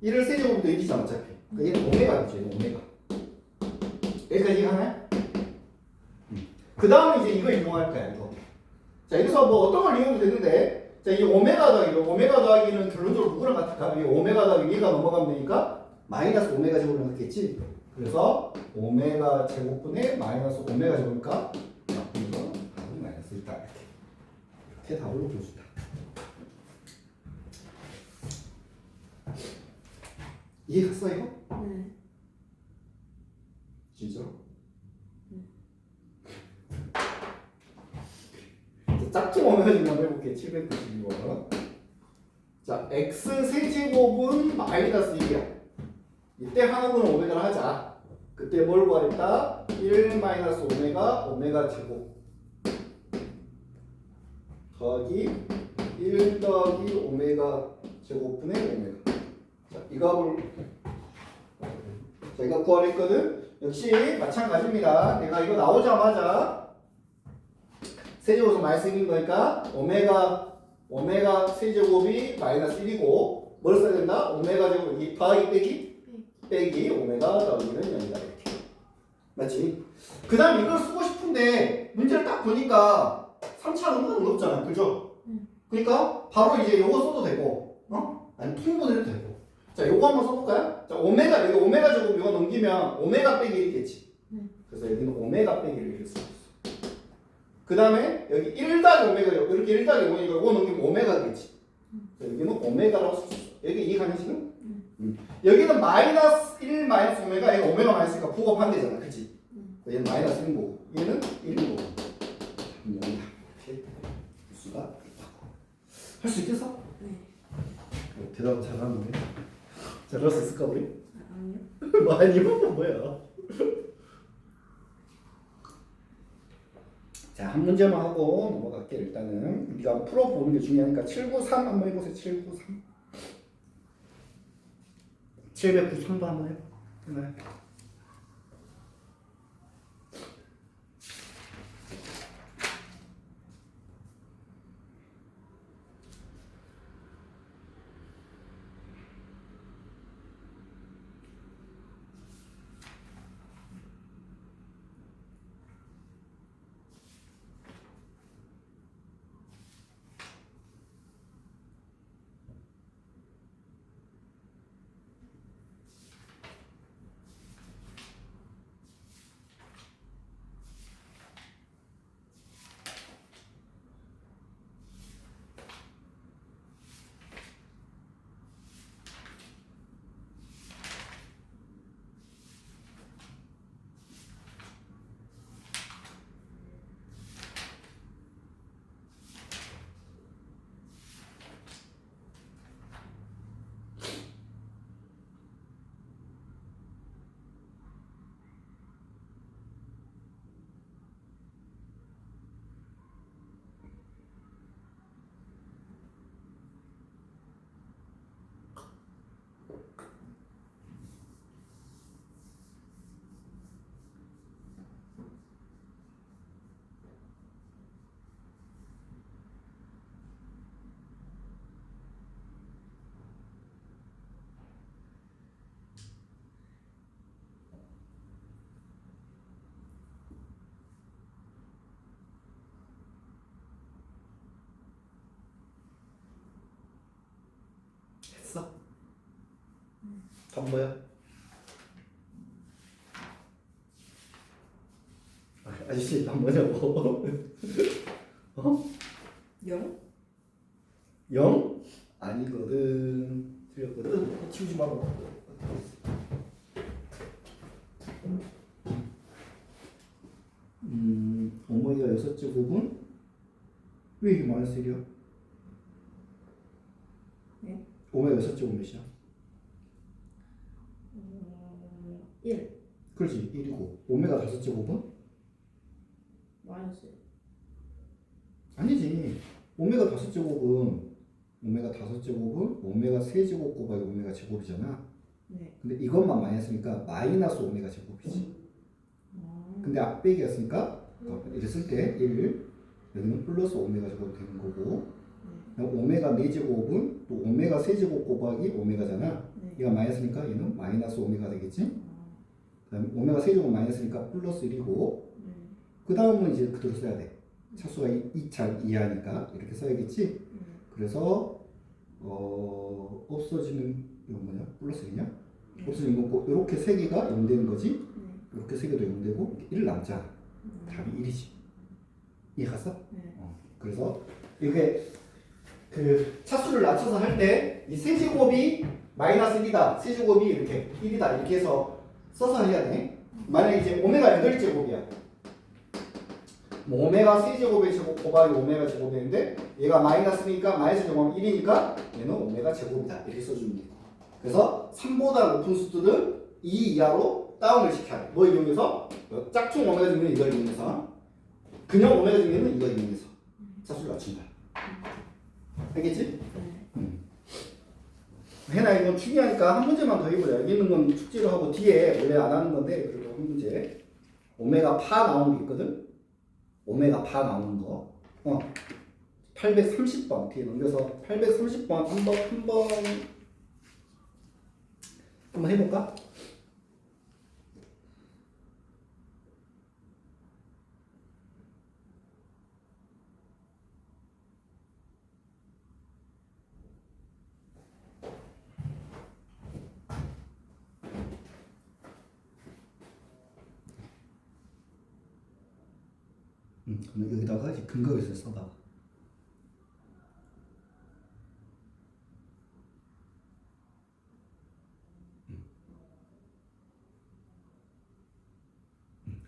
1을 세제곱도 1이잖아 어차피. 그러니까 얘는 오메가겠지. 얘는 오메가. 여기까지 이해하나요? 그 다음에 이제 이거 이용할 거야 이거. 자 여기서 뭐 어떤 걸 이용해도 되는데 자 이 오메가 더하기는 결론적으로 누구랑 같을까? 이 오메가 더하기 2가 넘어가면 되니까 마이너스 오메가 제곱이랑 같겠지. 그래서 오메가 제곱분의 마이너스 오메가 제곱이니까 이거 답은 마이너스 1다 이렇게 답을 보여준다. 이해갔어 이거? 네. 진짜로? 짝퉁 오메가 지금 한번 해볼게. 792번. 자, x 세제곱은 마이너스 1이야. 이때 하나분은 오메가를 하자. 그때 뭘 구하랬다? 1 마이너스 오메가 제곱 더하기 1 더하기 오메가 제곱분의 오메가. 자, 이 값을 제가 구하랬거든. 역시 마찬가지입니다. 내가 이거 나오자마자 세제곱에서 마이너스 1인 거니까 오메가 세제곱이 마이너스 1이고 뭘 써야 된다? 오메가 제곱 더하기 빼기 오메가 더하기는 0이다 이렇게. 맞지? 그 다음 이걸 쓰고 싶은데 문제를 딱 보니까 3차는 없잖아 그죠? 그러니까 바로 이제 요거 써도 되고 아니 통분해도 되고. 자 요거 한번 써볼까요? 자 오메가 여기 오메가 제곱 이거 넘기면 오메가 빼기 1이겠지. 그래서 여기는 오메가 빼기 1 이렇게 쓰고 그 다음에 여기 1 더하기 오메가 이렇게 1 더하기 오메가 이거 넘기면 오메가겠지. 여기는 오메가라고 쓸 수 있어. 여기 이해가냐 지금? 여기는 마이너스 1 마이너스 오메가 얘가 오메가 마이너스니까 부호 반대잖아 그치? 얘는 마이너스 1인 거고 얘는 1인 거고 0이다 이렇게 수가 있다고. 할 수 있겠어? 네. 대답 잘하는 거네. 잘할 수 있을까 우리? 아니요. 뭐 아니면 뭐야. 자, 한 문제만 하고 넘어갈게. 일단은 네가 풀어보는 게 중요하니까 793 한번 해보세요. 793 793도 한번 해봐. 네. 답 뭐야? 아저씨 답 뭐냐고? 어? 0? 0? 아니거든. 틀렸거든. 치우지 마라. 오메가 6제곱은 왜 이게 마이너스 1이야? 네? 오메가 6제곱 몇이야? 1 그렇지 1이고 오메가 5제곱은? 마이너스 아니지. 오메가 5제곱은 오메가 3제곱 곱하기 오메가 제곱이잖아. 네. 근데 이것만 마이너스니까 마이너스 오메가 제곱이지. 근데 앞배기였으니까 이렇게 쓸 때 1, 여기는 플러스 오메가 제곱 되는 거고, 오메가 4제곱은 또 오메가 3제곱 곱하기 오메가잖아. 네. 얘가 마이너스니까 얘는 마이너스 오메가 되겠지. 그다음에 오메가 3제곱 마이너스니까 플러스 1이고, 그 다음은 이제 그대로 써야 돼. 차수가 2차 이하니까 이렇게 써야겠지. 그래서 없어지는 이건 뭐냐? 플러스 1이냐? 없어지는 거고 이렇게 3개가 0 되는 거지. 이렇게 3개도 0 되고 1 남잖아. 답이 1이지. 이해 갔어? 네. 그래서 이게 그 차수를 낮춰서 할 때 이 세제곱이 마이너스 1이다. 세제곱이 이렇게 1이다. 이렇게 해서 써서 해야 돼. 만약에 이제 오메가 8제곱이야. 뭐 오메가 3제곱의 제곱 곱하기 오메가 제곱인데 얘가 마이너스니까 마이너스 제곱하면 1이니까 얘는 오메가 제곱이다. 이렇게 써주면 돼. 그래서 3보다 높은 수들은 2 이하로 다운을 시켜야 돼. 뭐 이용해서? 짝퉁 오메가 증명은 이걸 이용해서, 근형 오메가 증명은 이걸 이용해서 차수를 낮춘다. 알겠지? 해나 이건 중요하니까 한 문제만 더 해보자. 여기 있는 건 숙제로 하고 뒤에 원래 안 하는 건데 그래도 한 문제. 오메가 파 나오는 게 있거든. 오메가 파 나오는 거. 830번 뒤에 넘겨서 830번 한번 해볼까? 그럼 여기다가 이제 근거에서 써봐.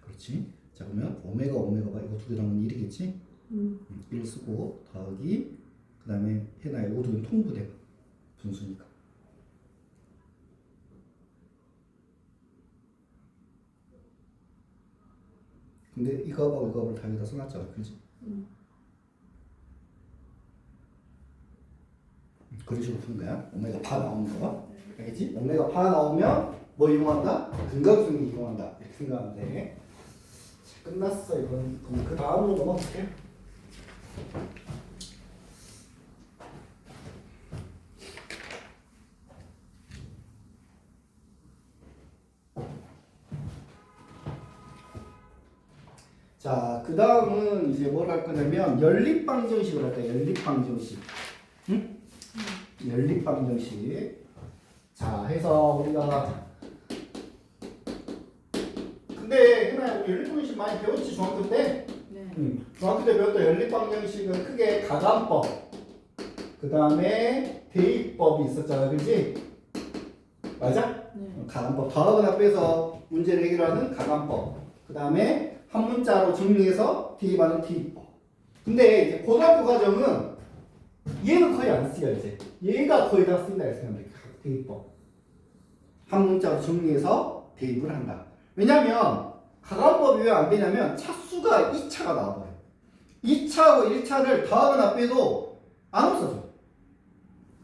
그렇지. 자 그러면 오메가가 이거 두 개 나오면 1이겠지? 1 쓰고 더하기 그 다음에 해나 이거 두 개 통분해 분수니까. 근데 이거하고 이거하고 다 여기다 써놨잖아, 그렇지? 그런 식으로 푸는 거야. 오메가 파 나오는 거, 알겠지? 오메가 파 나오면 뭐 이용한다? 근각수를 이용한다. 이렇게 생각하면 돼. 자, 끝났어 이건. 그럼 그 다음으로 넘어갈게. 자, 그 다음은 이제 뭘 할 거냐면 연립방정식을 할 거야. 연립방정식. 응? 연립방정식. 자, 해서 우리가 근데 흔한 연립방정식 많이 배웠지 중학교 때? 네. 중학교 때 배웠던 연립방정식은 크게 가감법, 그 다음에 대입법이 있었잖아, 그렇지? 맞아? 네. 가감법 더하거나 빼서 문제를 해결하는 가감법, 그 다음에 한 문자로 정리해서 대입하는 대입법. 근데 이제 고등학교 과정은 얘는 거의 안 쓰여. 이제 얘가 거의 다 쓴다 했으면 돼. 대입법. 한 문자로 정리해서 대입을 한다. 왜냐면 가감법이 왜 안 되냐면 차수가 2차가 나와버려. 2차하고 1차를 더하거나 빼도 안 없어져.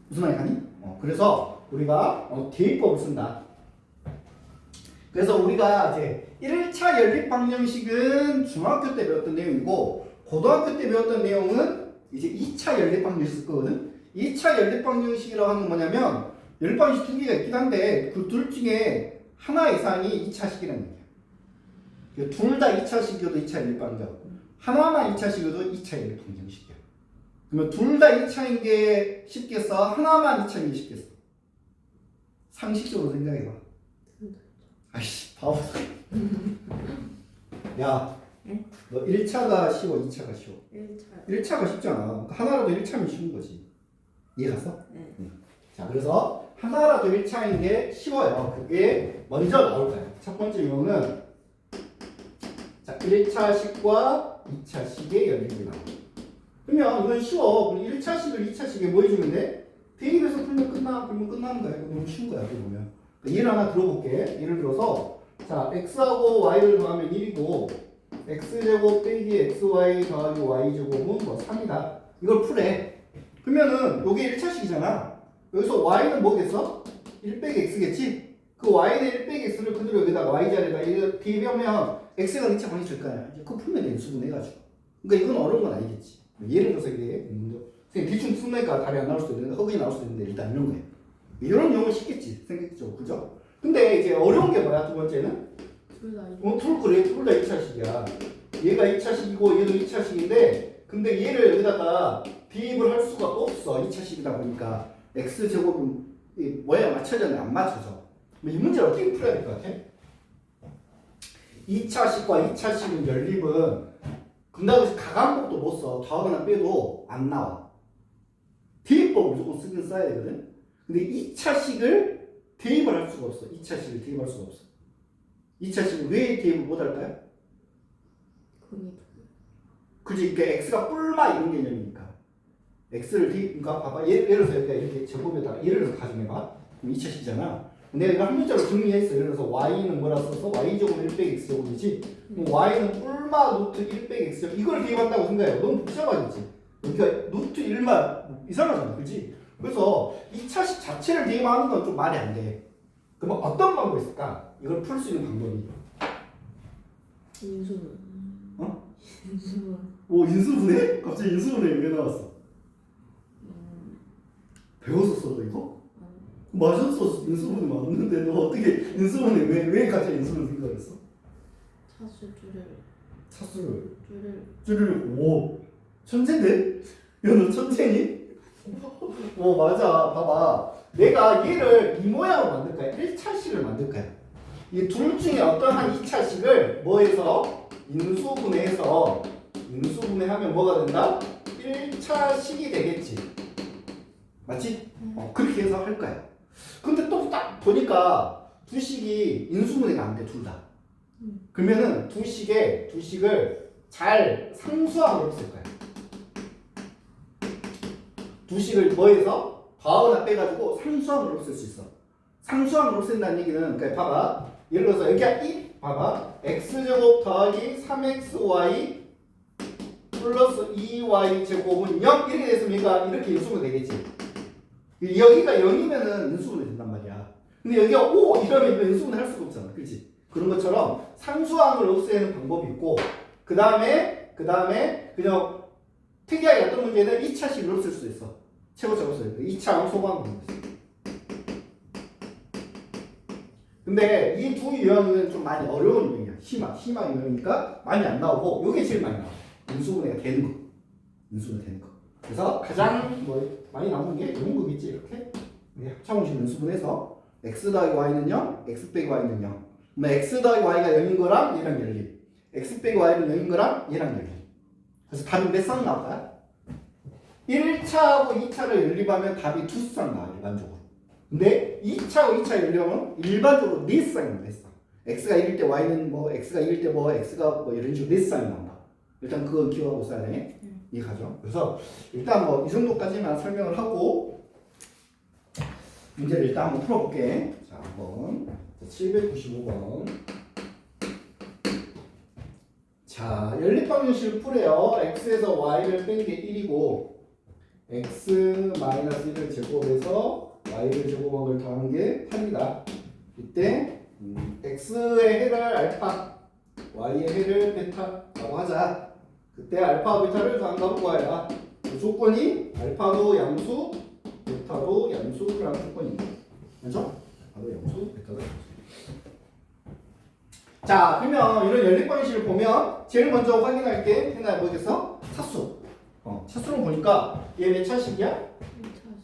무슨 말이 가니? 그래서 우리가 대입법을 쓴다. 그래서 우리가 이제 1차 연립방정식은 중학교 때 배웠던 내용이고 고등학교 때 배웠던 내용은 이제 2차 연립방정식 쓸 거거든. 2차 연립방정식이라고 하는 건 뭐냐면 연립방정식 두 개가 있긴 한데 그 둘 중에 하나 이상이 2차식이라는 얘기야. 둘 다 2차식이어도 2차 연립방정, 하나만 2차식이어도 2차 연립방정식이야. 그러면 둘 다 2차인 게 쉽겠어? 하나만 2차인 게 쉽겠어? 상식적으로 생각해봐. 아이씨 바보. 야, 네? 너 1차가 쉬워, 2차가 쉬워? 1차. 1차가 쉽잖아. 그러니까 하나라도 1차면 쉬운 거지. 이해 갔어? 네. 자, 그래서 하나라도 1차인 게 쉬워요. 그게 먼저 나올 거예요. 첫 번째 유형은 자, 1차식과 2차식의 연립이 나와요. 그러면 이건 쉬워. 1차식을 2차식에 뭐 해주면 돼? 대입해서 풀면 그러면 끝나는 거야. 이거 너무 쉬운 거야. 이거 보면. 예를 하나 들어볼게. 예를 들어서 자, x하고 y를 더하면 1이고 x제곱 빼기 xy 더하기 y제곱은 뭐 3이다. 이걸 풀래. 그러면은 요게 1차식이잖아. 여기서 y는 뭐겠어? 1 빼기 x겠지? 그 y는 1 빼기 x를 그대로 여기다가 y 자리에다 대입하면 x가 2차 방이 될 거 아니야. 이제 그거 풀면 돼. 수분해가지고. 그러니까 이건 어려운 건 아니겠지. 예를 들어서 이게 선생님 대충 풀니까 답이 안 나올 수도 있는데 허근이 나올 수도 있는데 일단 이런 거예요. 이런 경우는 쉽겠지. 생각적으로. 그죠? 근데 이제 어려운 게 뭐야? 두 번째는? 둘다 그래. 둘 다 2차식이야. 얘가 2차식이고 얘도 2차식인데 근데 얘를 여기다가 대입을 할 수가 없어. 2차식이다 보니까 x제곱은 뭐야 맞춰졌네 안 맞춰져. 이 문제를 어떻게 풀어야 될 것 같아? 2차식과 2차식은 연립은 근다고 가감법도 못 써. 더하거나 빼도 안 나와. 대입법을 무조건 쓰긴 써야 되거든. 근데 2차식을 대입을 할 수가 없어. 2차식을 대입할 수가 없어. 2차식은 왜 대입을 못 할까요? 그지? 그러니까 x가 뿔마 이런 개념이니까. x를 대입, 그러니까 봐봐. 예를 들어서 여기가 이렇게 제곱에다가 예를 들어서 가정해봐. 그럼 2차식이잖아. 내가 이거 한 문자로 정리했어. 예를 들어서 y는 뭐라 써서 y제곱은 1 빼기 x제곱이지. 그럼 y는 뿔마 루트 1 빼기 x제곱. 이걸 대입한다고 생각해. 너무 복잡하겠지. 그러니까 루트 1마 이상하잖아. 그지? 그래서 2차식 자체를 대입하는 건 좀 말이 안 돼. 그럼 어떤 방법이 있을까? 이걸 풀 수 있는 방법이. 인수분. 어? 인수분. 오, 인수분해? 갑자기 인수분해 왜 나왔어? 배웠었어, 너 이거? 맞았어. 인수분해 맞는데 너 어떻게 인수분해 왜 갑자기 인수분해 생각했어? 차수 줄을. 차수를 줄을. 오 천재인데? 야, 너 천재니? 오, 맞아. 봐봐. 내가 얘를 이 모양으로 만들 거야. 1차식을 만들 거야. 이 둘 중에 어떤 한 2차식을 뭐해서 인수분해해서 인수분해하면 뭐가 된다? 1차식이 되겠지. 맞지? 그렇게 해서 할 거야. 근데 또 딱 보니까 두 식이 인수분해가 안 돼, 둘 다. 그러면은 두 식을 잘 상수함으로 쓸 거야. 두 식을 뭐해서 더하거나 빼가지고 상수함으로 쓸 수 있어. 상수함으로 쓴다는 얘기는 그러니까 봐봐. 예를 들어서 여기가 1 봐봐. x제곱 더하기 3xy 플러스 2y 제곱은 0 이렇게 됐으니까 이렇게 인수분해 되겠지. 여기가 0이면은 인수분해 된단 말이야. 근데 여기가 5 이러면 이거 인수분해 할 수가 없잖아. 그렇지? 그런 것처럼 상수함을 없애는 방법이 있고 그 다음에 그냥 특이하게 어떤 문제는 2차식을 없앨 수 있어. 최고차 없어요. 2차 소방을 있어. 근데 이 두 유형은 좀 많이 어려운 유형이야. 심화 유형이니까 많이 안 나오고 요게 제일 많이 나와. 인수분해가 되는 거. 인수분해 되는 거. 그래서 가장 뭐 많이 나오는 게 이런 거겠지. 이렇게 합차공식 인수분해서 x 더하기 y는 0, x 빼기 y는 0. 그러면 x 더하기 y가 0인 거랑 얘랑 연립. x 빼기 y는 0인 거랑 얘랑 연립. 그래서 답이 몇 쌍 나올까요? 1차하고 2차를 연립하면 답이 2쌍 나와요. 일반적으로. 근데 2차하고 2차 연립하면 일반적으로 4쌍입니다. 4쌍. x가 1일 때 y는 뭐 x가 1일 때 뭐 x가 뭐 이런 식으로 4쌍이 나온다. 일단 그건 기억하고 있어야 돼. 이해가죠? 그래서 일단 뭐 이 정도까지만 설명을 하고 문제를 일단 한번 풀어볼게. 자, 한번 795번. 자, 연립방정식을 풀어요. x에서 y를 뺀 게 1이고 x 마이너스 1을 제곱해서 y를 제곱한 걸 더한 게 8이다. 이때 x의 해를 알파, y의 해를 베타라고 하자. 그때 알파와 베타를 더한 값을 구하여라. 그 조건이 알파도 양수, 베타도 양수라는 조건입니다. 그렇죠? 알파도 양수, 베타도 양수. 자, 그러면 이런 연립 방식을 보면 제일 먼저 확인할 게 하나 뭐겠어? 차수. 차수로 보니까 얘 몇 차식이야?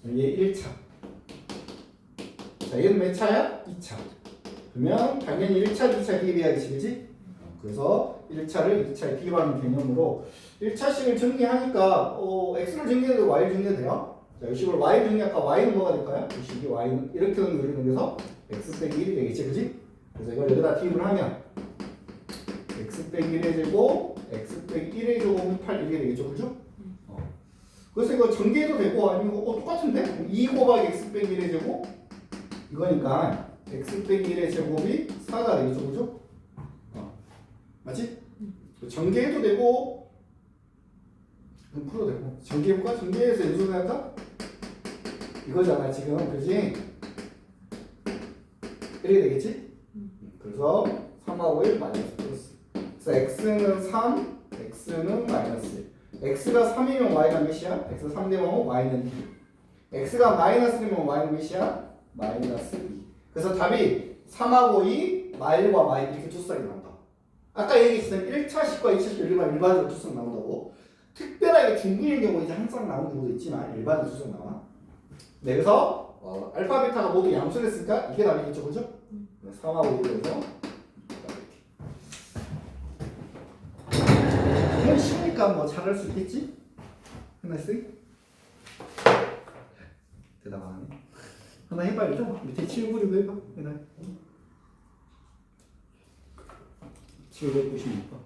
1차. 얘 1차. 자, 얘는 몇 차야? 2차. 그러면 당연히 1차, 2차 대입해야지, 그지? 그래서 1차를 2차에 비교하는 개념으로 1차식을 정리하니까 x를 정리해도 y를 정리해도 돼요. 자, 이 식으로 y를 정리할까? y는 뭐가 될까요? 이 식이 y는 이렇게 되는 거를 그래서 x 빼기 1이 되겠지, 그지? 그래서 이걸 여기다 대입을 하면 x 빼기 1의 제곱, x 빼기 1의 제곱은 8 이렇게 되겠죠, 그죠? 그래서 이거 전개해도 되고 아니면 똑같은데? 2 곱하기 x 빼기 1의 제곱 이거니까 x 빼기 1의 제곱이 4가 되겠죠, 그죠? 맞지? 전개해도 되고 풀어도 되고 전개해볼까? 전개해서 연속을 할까? 이거잖아 지금, 그지? 이렇게 되겠지? 그래서 3하고 1 마이너스 플러스. 그래서 x는 3, x는 마이너스 1. x가 3이면 y가 몇이야? x가 3 되면 y는 2. x가 마이너스 되면 y는 몇이야? 마이너스 2. 그래서 답이 3하고 2, 마일과 마일 이렇게 두 쌍이 나온다. 아까 얘기했던 1차식과 2차식 일반적으로 두 쌍 나온다고. 특별하게 중근의 경우 이제 한 쌍 나오는 경우도 있지만 일반적으로 두 쌍 나와. 네, 그래서 알파, 베타가 모두 양수를 했으니까 이게 답이겠죠, 그죠? 3하고 1에서 이건 쉬우니까 뭐 잘할 수 있겠지? 하나씩 대답 안 하네. 하나 해봐 일단. 밑에 796 해봐. 하나 796번.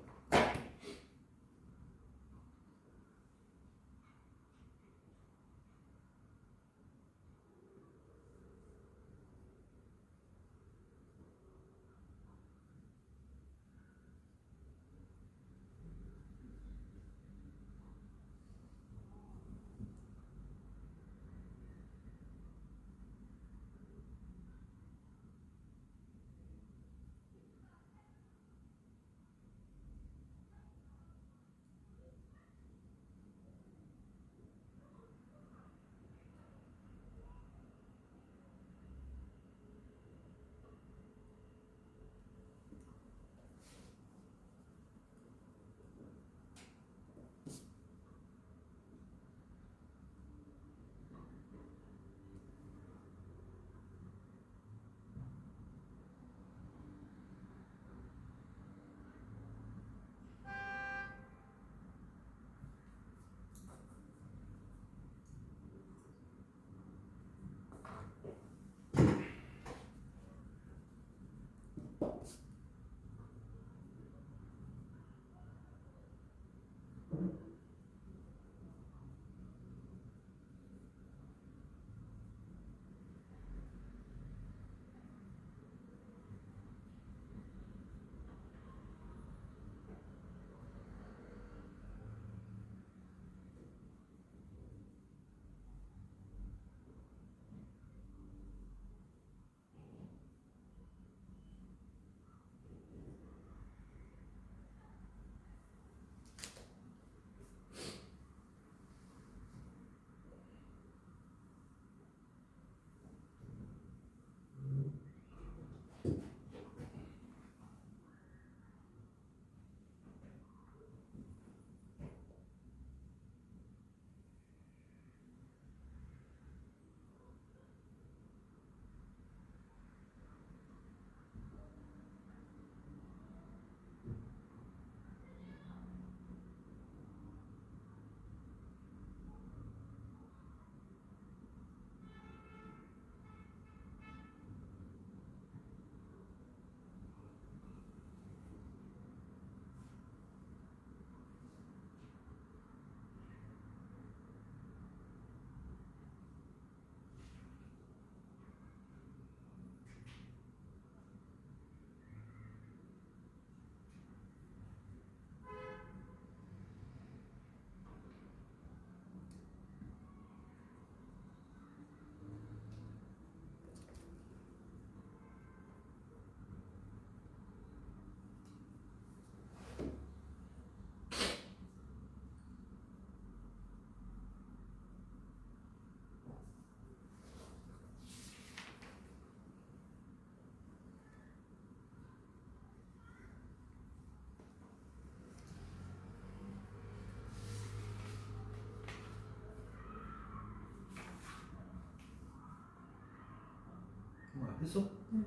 뭐야 했어? 응.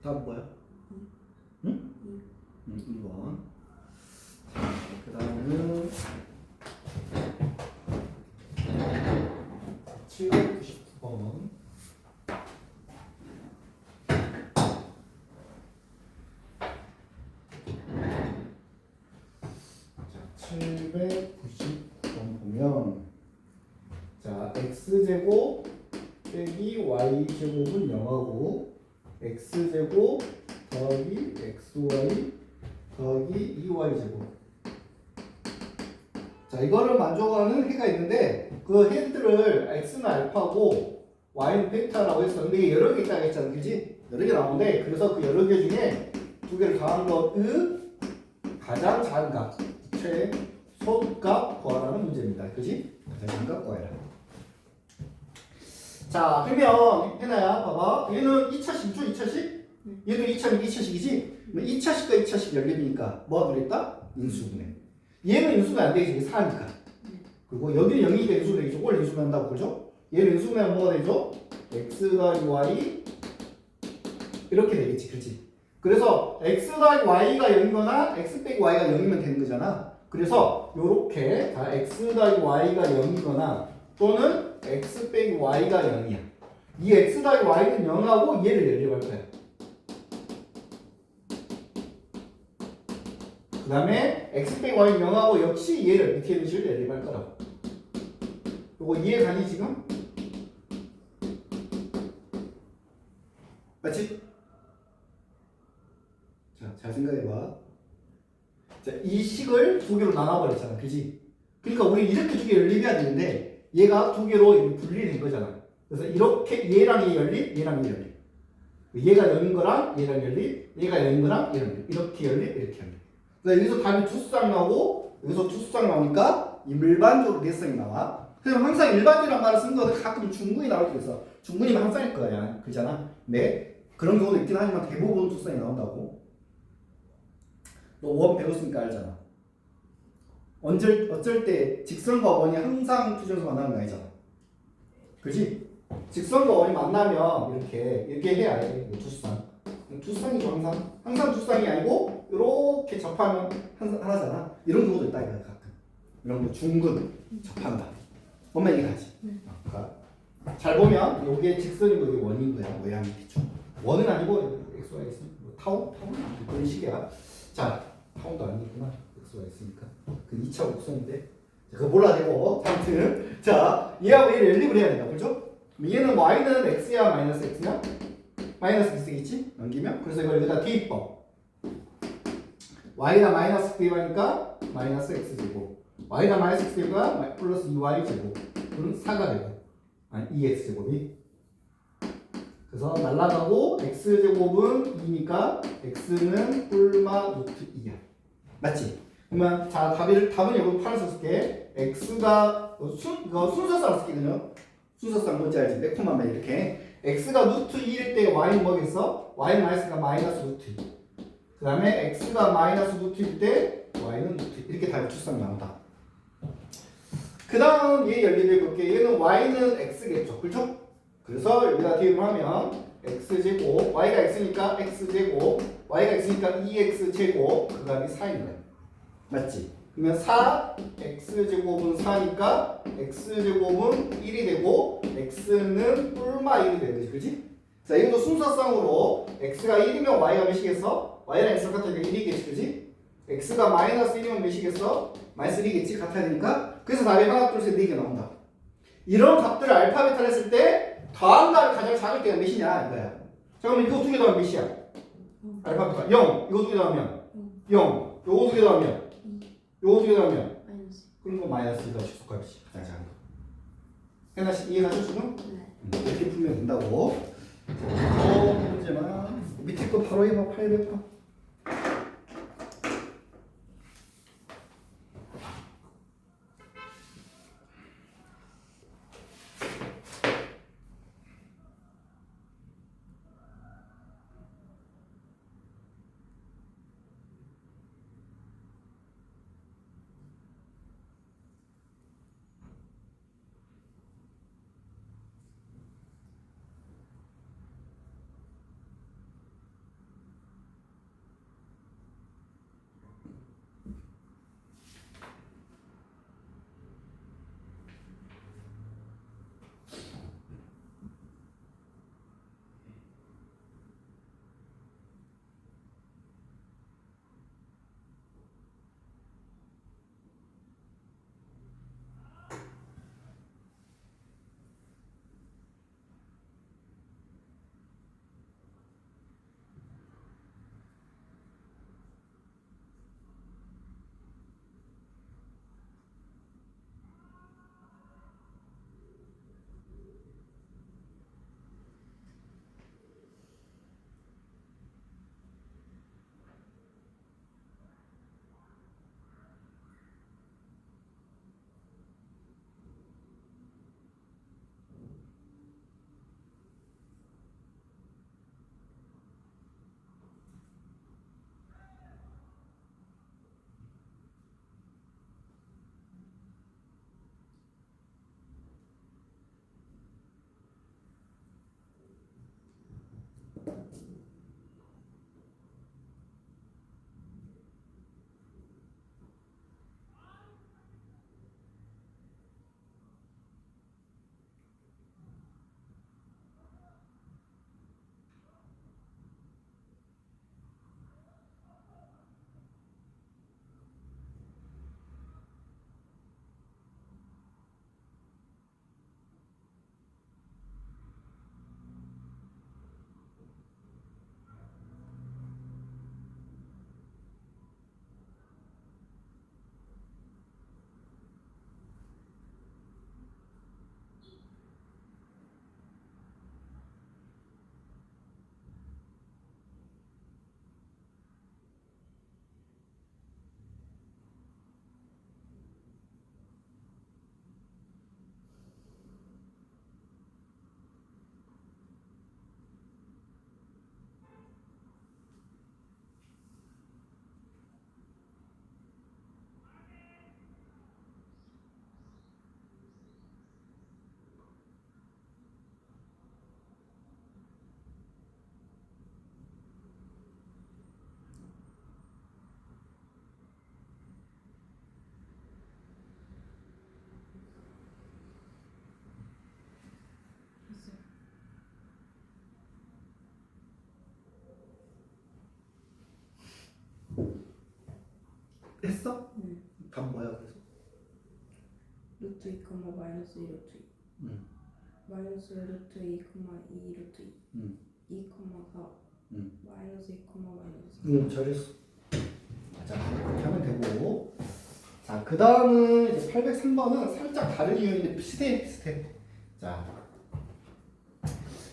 다음 뭐야? 응? 2번. 자, 그 다음은 790번. 자, 790번 보면 자, x제곱 빼기 y제곱은 0하고 x제곱 더하기 xy 더하기 2y제곱. 자, 이거를 만족하는 해가 있는데 그 해들을 x는 알파고 y는 베타라고 했었는데 이게 여러 개 있다고 했잖아, 그지? 여러 개 나오는데 그래서 그 여러 개 중에 두 개를 더한 것의 가장 작은 값, 최소값 구하라는 문제입니다, 그지? 가장 작은 값 구하라. 자, 그러면 해나야 봐봐. 얘는 2차식이죠, 2차식? 얘도 2차식, 2차식이지? 2차식과 2차식 연립이니까 뭐가 들어있다? 인수분해. 얘는 인수분해 안 되겠지, 이게 4니까. 그리고 여기는 0이니까 인수분해 되겠죠. 뭘 인수분해 한다고 그러죠? 얘는 인수분해하면 뭐가 되죠? x 더하기 y 이렇게 되겠지, 그렇지? 그래서 x 더하기 y가 0이거나 x 빼기 y가 0이면 되는 거잖아. 그래서 요렇게 자, x 더하기 y가 0이거나 또는 x 빼기 y가 0이야. 이 x 더하기 y는 0하고 얘를 연립할 거야. 그 다음에 x 빼기 y는 0하고 역시 얘를 밑에 있는 식을 연립할 거라고. 요거 이해 가니 지금? 맞지? 자, 잘 생각해봐. 자, 이 식을 두 개로 나눠버렸잖아, 그지? 그러니까 우리 이렇게 두 개 연립해야 되는데 얘가 두 개로 분리된 거잖아. 그래서 이렇게 얘랑 얘 연립, 얘랑 얘 연립. 얘가 0인 거랑 얘랑 연립, 얘가 0인 거랑 얘랑 연립. 이렇게 연립, 이렇게 연립. 그러니까 여기서 답이 두 쌍 나오고 여기서 두 쌍 나오니까 이 일반적으로 네 쌍이 나와. 그래서 항상 일반적이란 말을 쓴 거는 가끔 중근이 나올 때 있어. 중근이면 한 쌍일 거야, 그잖아. 네, 그런 경우도 있긴 하지만 대부분 두 쌍이 나온다고. 너 원 배웠으니까 알잖아. 어쩔 때 직선과 원이 항상 투정에서 만나는 거 아니잖아. 그지? 직선과 원이 만나면 이렇게 해야 해. 두 쌍. 두 쌍이죠, 항상 두 쌍이 아니고 이렇게 접하면 하나잖아. 이런 경우도 있다, 이거 가끔. 이런 거 중근 접한다. 엄마 이해가지? 그러니까 잘 보면 이게 직선이고 이게 원인 거야, 모양이 대충. 원은 아니고 x가 있으면 뭐 타운 그런 식이야. 자, 타운도 아니구나. x가 있으니까. 그 2차 곡선인데. 그거 몰라 되고. 아무튼 자, 얘하고 얘를 연립을 해야 된다, 그렇죠? 얘는 y는 x야 마이너스 x냐? 마이너스 x겠지? 넘기면 그래서 이걸 여기다 대입법. y가 마이너스 대입하니까 마이너스 x제곱. y가 마이너스 x제곱가 플러스 2y제곱. 그럼 4가 되고. 아니 2x제곱이. 그래서 날라가고 x제곱은 2니까 x는 뿔마 루트 2야. 맞지? 그러면 자 답은 여기 팔아서 쓸게. x가 이거 순서상 쓸게요. 순서상 뭔지 알지? 매콤하면 이렇게 x가 루트 2일 때 y는 뭐겠어? y는 마이너스가 마이너스 루트 2. 그 다음에 x가 마이너스 루트 2일 때 y는 루트 2. 이렇게 답이 투쌍 나온다. 그 다음 얘 연립해 볼게. 얘는 y는 x겠죠, 그렇죠? 그래서 여기다 대입을 하면 x제곱, y가 x니까 x제곱, y가 x니까 2x제곱, 그 다음에 4인 거야. 맞지? 그러면 4, x제곱은 4니까 x제곱은 1이 되고 x는 뿔마 1이 되는 거지, 그치? 자, 이것도 순서상으로 x가 1이면 y가 몇이겠어? y랑 x가 같으니까 1이겠지, 그치? x가 마이너스 1이면 몇이겠어? 마이너스 1이겠지? 같아야 되니까. 그래서 답이 하나, 둘, 셋, 4개 나온다. 이런 값들을 알파, 베타를 했을 때 더한 값이 가장 작을 때가 몇이냐 이거야. 잠깐만, 이거 두 개 더하면 몇이야? 알파, 베타 0. 이거 두 개 더하면 0. 요거 두 개 더하면 요거 두 개 더하면 마이너스. 그런 거 마이너스가 직속값이지, 가장 작은 거. 해나 씨 이해가죠 지금? 네. 이렇게 풀면 된다고. 문제만 밑에 거 바로 해봐. 800번. 했어? 네. 답 뭐야 그래서? 루트 2, 마이너스 2 루트 2 마이너스 루트 2, 2 루트 2 2, 4 마이너스 2, 마이너스 4 잘했어. 자, 그렇게 하면 되고. 자, 그 다음은 이제 803번은 살짝 다른 이유인데 비슷해. 자,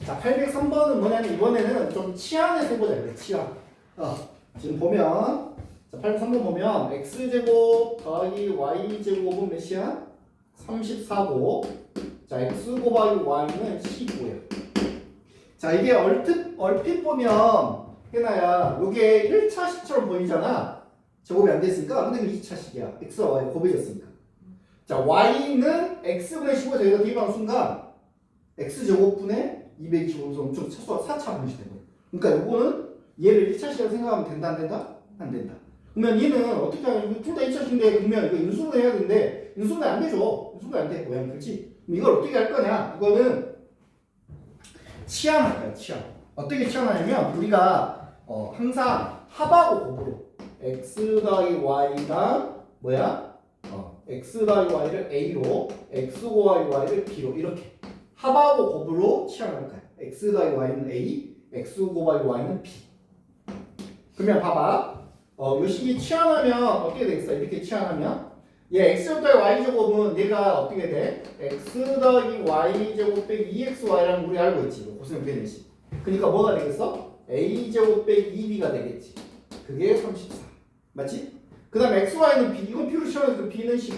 803번은 뭐냐면 이번에는 좀 치안에서 해보자. 그래, 치안. 지금 보면, 자, 803번 보면 x제곱 더하기 y제곱은 몇이야? 34고, 자, x 곱하기 y는 15예요. 자, 이게 얼핏 보면, 해나야, 요게 1차식처럼 보이잖아. 제곱이 안 됐으니까, 근데 이거 2차식이야. x와 y 곱해졌으니까. 자, y는 x분의 15에서 여기다 대입하는 순간, x제곱분의 225에서 엄청 최소한 4차 분식된 거예요. 그러니까 요거는 얘를 1차식이라고 생각하면 된다, 안 된다? 안 된다. 그러면 얘는 어떻게 하냐면, 둘 다 2차식인데, 그러면 이거 인수분해 해야 되는데, 인수분해 안 되죠. 인수분해 안 돼. 모양 그렇지? 그럼 이걸 어떻게 할 거냐? 이거는 치환할 거야, 치환. 어떻게 치환하냐면, 우리가 항상 합하고 곱으로 x 더하기 y가 뭐야? x 더하기 y를 a로, x 곱하기 y를 b로 이렇게 합하고 곱으로 치환할 거야. x 더하기 y는 a, x 곱하기 y는 b. 그러면 봐봐. 요 식이 치환하면 어떻게 되겠어? 이렇게 치환하면 얘 x 더하기 y 제곱은 얘가 어떻게 돼? x 더하기 y 제곱 빼기 2xy라는 우리 알고 있지. 고스는 변이식. 그러니까 뭐가 되겠어? a 제곱 빼기 2b가 되겠지. 그게 34. 맞지? 그 다음 xy는 b. 이건 b로 치환해서 b는 10.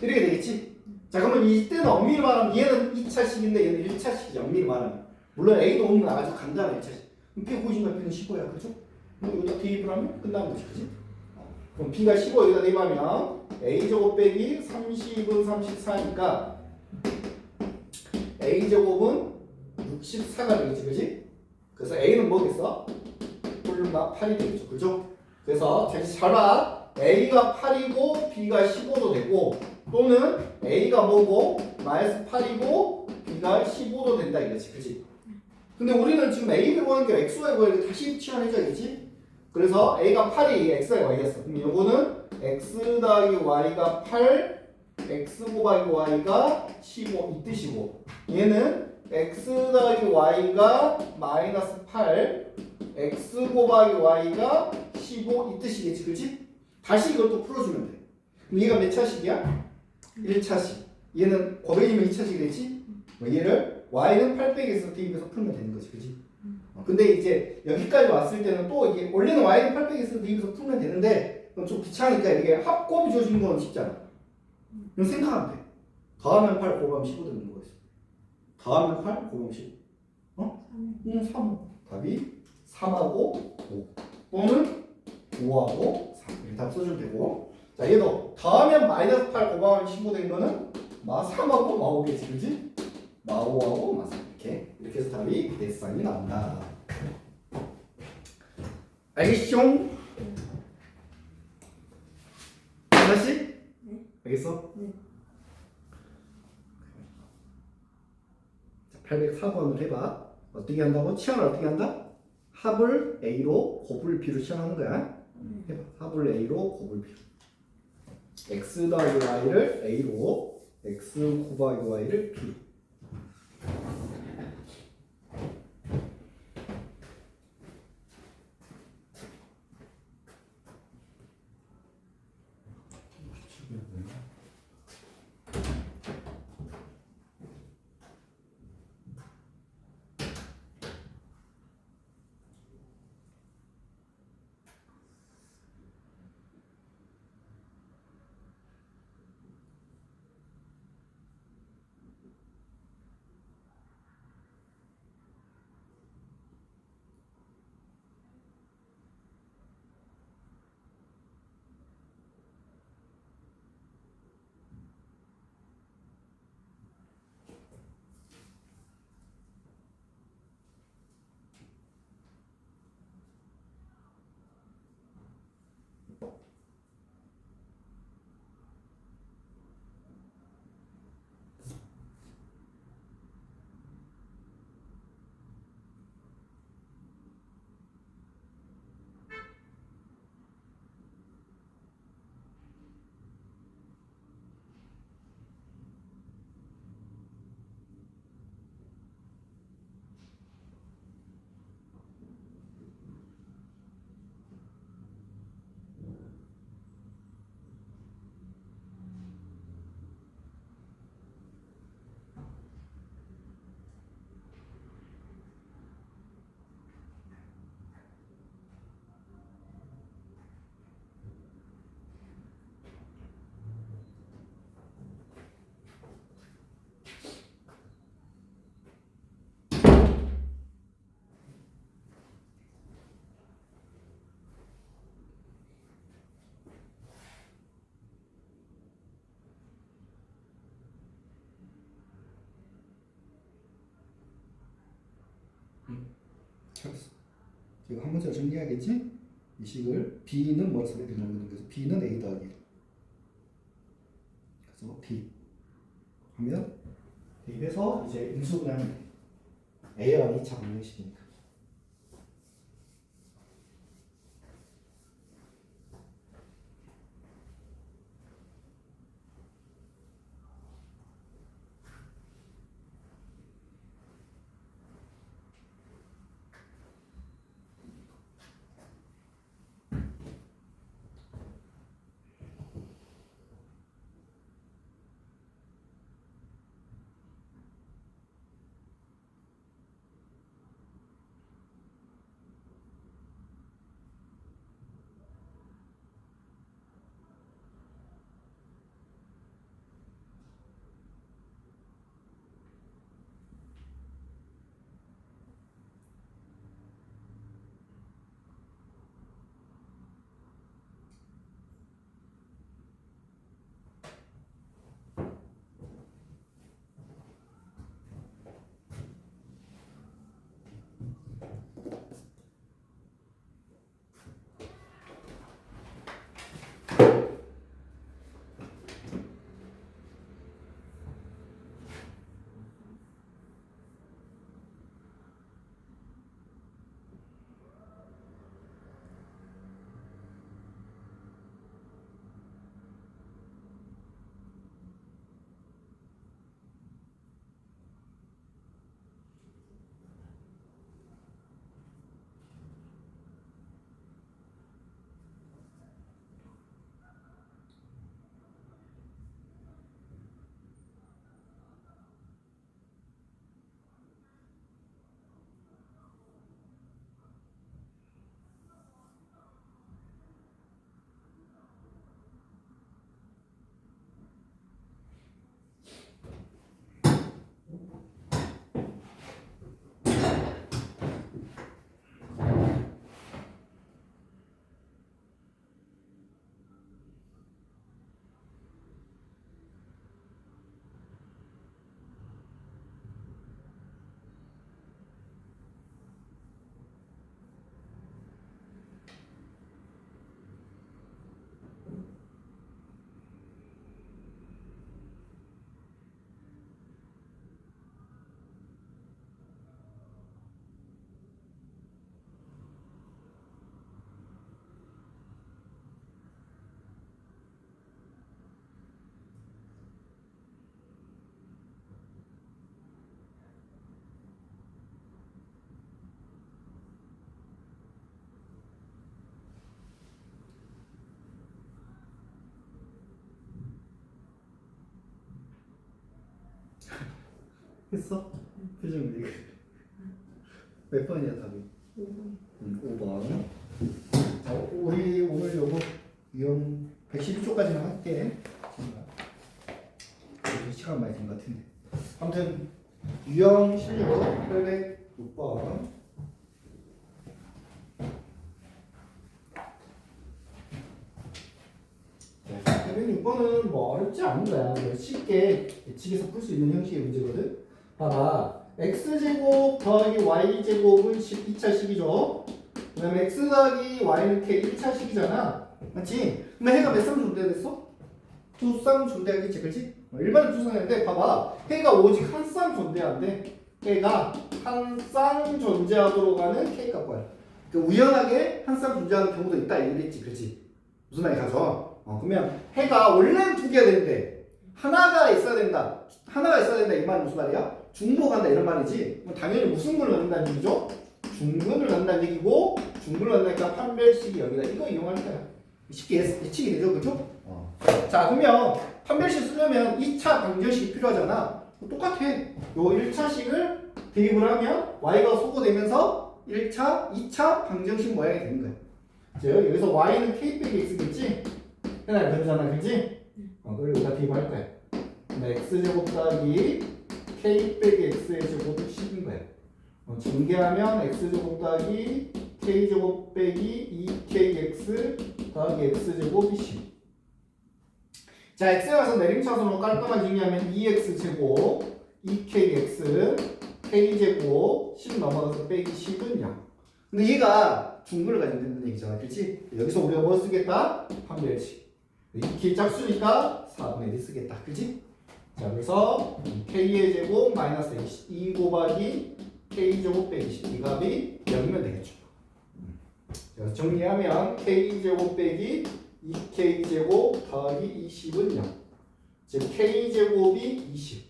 이렇게 되겠지? 자, 그러면 이때는 엄밀히 말하면 얘는 2차식인데 얘는 1차식이죠. 엄밀히 말하면. 물론 a도 오는 건 아주 간단한 1차식. 그럼 b 고진과 b는 15야. 그죠? 여기다 대입을 하면 끝나는 거지. 그지? 그럼 b가 15 여기다 대입하면 a제곱 빼기 30은 34니까 a제곱은 64가 되겠지. 그지? 그래서 a는 뭐겠어? 홀마 8이 되겠죠. 그죠? 그래서 잘 봐. a가 8이고 b가 15도 되고 또는 a가 뭐고 마이너스 8이고 b가 15도 된다 이거지. 그지? 근데 우리는 지금 a를 구하는 게 xy 구하는 게 다시 치환해줘야겠지? 그래서 a가 8이 x가 y였어. 그럼 요거는 x 더하기 y가 8, x 곱하기 y가 15 이 뜻이고 얘는 x 더하기 y가 마이너스 8, x 곱하기 y가 15 이 뜻이겠지. 그치? 다시 이걸 또 풀어주면 돼. 그럼 얘가 몇 차식이야? 1차식. 얘는 곱해지면 2차식이 되지? 얘를 y는 8 빼기 x에서 대입해서 풀면 되는 거지. 그치? 근데 이제 여기까지 왔을 때는 또 이게 원래는 y는 8 빼기 x에서 대입해서 풀면 되는데 그럼 좀 귀찮으니까 이게 합곱이 주어지는 건 쉽잖아. 그럼 생각하면 돼. 더하면 8 곱하면 15 되는 거였어. 더하면 8 곱하면 15. 3. 답이 3하고 5 또는 5하고 3 이렇게 답 써주면 되고 자 얘도 더하면 마이너스 8 곱하면 15 된 거는 마 3하고 마 5겠지. 그지? 마 5하고 마 3 이렇게 해서 답이 넷상이 나온다. 알겠죠? 다시? 네. 알겠어? 네. 자, 804번을 해봐. 어떻게 한다고? 치환을 어떻게 한다? 합을 A로 곱을 B로 치환하는 거야. 해봐. 합을 A로 곱을 B로. X 더하기 Y를 A로, X 곱하기 Y를 B로. 잘했어. 이거 한 문제 정리해야겠지? 이 식을 B는 뭐라 써야 되냐면 그래서 B는 A 더하기 1. 그래서 B 하면 대입해서 이제 인수분해하면 돼. A랑 2차 방정식이니까. 했어? 표정 왜 그래? 몇 번이야 답이? 5번. 5번. 자, 우리 오늘 요거 유형 112초까지는 할게. 시간 많이 된 것 같은데. 아무튼 유형 실력 806번. 네, 806번은 뭐 어렵지 않은 거야. 쉽게 예측해서 풀 수 있는 형식의 문제거든. 봐봐. x제곱 더하기 y제곱은 2차식이죠. 그 다음에 x 더하기 y는 k 1차식이잖아. 맞지? 근데 해가 몇 쌍 존재됐어? 두 쌍 존재하겠지, 그렇지? 일반은 두 쌍인데 봐봐. 해가 오직 한 쌍 존재한대. 해가 한 쌍 존재하도록 하는 k 값과야. 그러니까 우연하게 한 쌍 존재하는 경우도 있다 이랬지, 그렇지? 무슨 말이 가져? 그러면 해가 원래는 두 개가 되는데 하나가 있어야 된다. 하나가 있어야 된다 이 말은 무슨 말이야? 중복한다 이런 말이지. 그럼 당연히 무슨 걸 넣는다는 얘기죠? 중근을 넣는다는 얘기고 중근을 넣으니까 판별식이 여기다 이거 이용할 거야. 쉽게 예측이 되죠, 그렇죠? 자, 그러면 판별식 쓰려면 2차 방정식이 필요하잖아. 똑같아. 요 1차식을 대입을 하면 y가 소거되면서 1차, 2차 방정식 모양이 되는 거야. 자, 여기서 y는 k 빼기 x겠지? 해나를 변잖아, 그렇지? 그리고 다 대입할 거야. 근데 x제곱 더하기 k 빼기 x의 제곱은 10인 거야. 전개하면 x제곱 더하기 k제곱 빼기 2kx 더하기 x제곱이 10. 자, x에 와서 내림차순으로 깔끔하게 정리하면 2x제곱 2kx k제곱 10 넘어가서 빼기 10은 0. 근데 얘가 중근을 가지고 된다는 얘기잖아. 그렇지? 여기서 우리가 뭐 쓰겠다? 판별식. 2k 짝수니까 4분의 1 쓰겠다. 그렇지? 자, 그래서 k의 제곱 마이너스 2 곱하기 k제곱 빼기 10. 이 값이 0이면 되겠죠. 그래서 정리하면 k제곱 빼기 2k제곱 더하기 20은 0. 즉 k제곱이 20.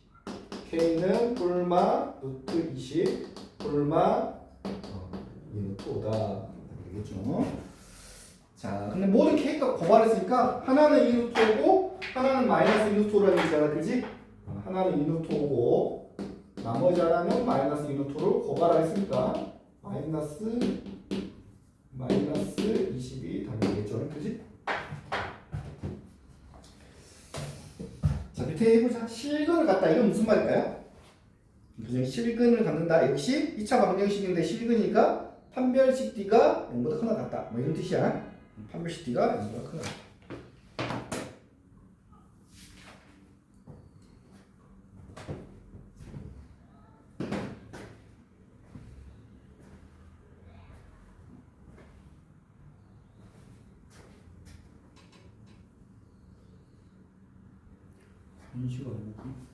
k는 뿔마 루트 20 뿔마 이 루트 5다 되겠죠. 자, 근데 모든 k가 고발했으니까 하나는 2 루트 5고 하나는 마이너스 2 루트 5라는 얘기잖아. 그지? 하나는 2 루트 5고 나머지 하나는 마이너스 2 루트 5를 고발했으니까 마이너스 20이 답이 되겠죠. 그지? 자, 밑에 해보자. 실근을 갖다. 이건 무슨 말일까요? 그죠? 실근을 갖는다. 역시 2차 방정식인데 실근이니까 판별식 D가 0보다 크나 같다. 뭐 이런 뜻이야. 판별식 D가 0보다 크나 같다. 인식이 어렵고.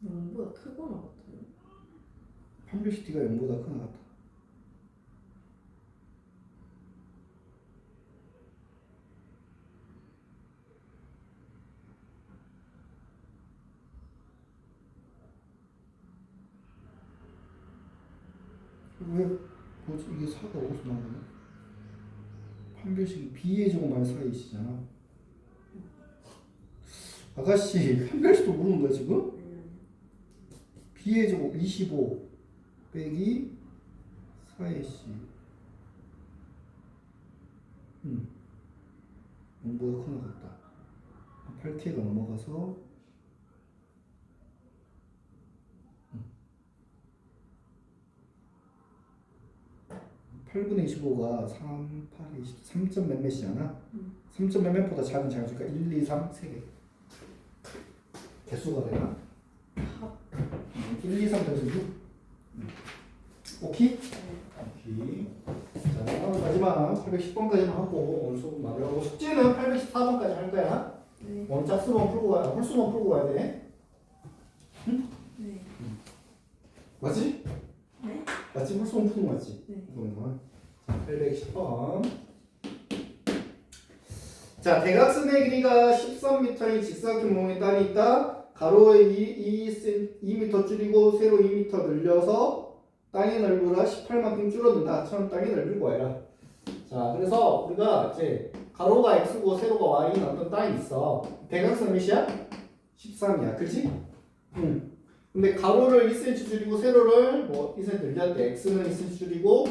영보다 크거나 같아요. 판별식 D가 0보다 크나 같다. 왜 뭐지? 이게 4가 어디서 나오냐? 판별식이 B의 제곱 마이너스 4A시잖아. 아가씨 판별식도 모르는 거야 지금? B의 제곱 25 빼기 4AC 0보다 크나 같다. 8K가 넘어가서 8분의 25가 3, 8, 20, 3점 몇몇이잖아. 3점 몇몇보다 작은 자연수니까 1, 2, 3, 3개. 개수가 되나? 1, 2, 3 더해서 6. 오케이? 오케이. 자, 마지막 810번까지만 하고 오늘 수업 마무리하고 숙제는 814번까지 할 거야. 네. 원짝수만 풀고 가야, 홀수만 풀고 가야 돼. 응? 네. 맞지? 네? 맞지? 홀수만 푸는 거 맞지? 네. 그러면 자, 810번. 자, 대각선의 길이가 13m인 직사각형 모형의 딸이 있다. 가로에 2m 줄이고 세로 2m 늘려서 땅의 넓이가 18만큼 줄어든다. 처음 땅의 넓이를 구해라. 자, 그래서 우리가 이제 가로가 x고 세로가 y인 어떤 땅이 있어. 대각선 몇이야? 13이야. 그렇지? 응. 근데 가로를 2cm 줄이고 세로를 뭐 2cm 늘렸대. x는 2cm 줄이고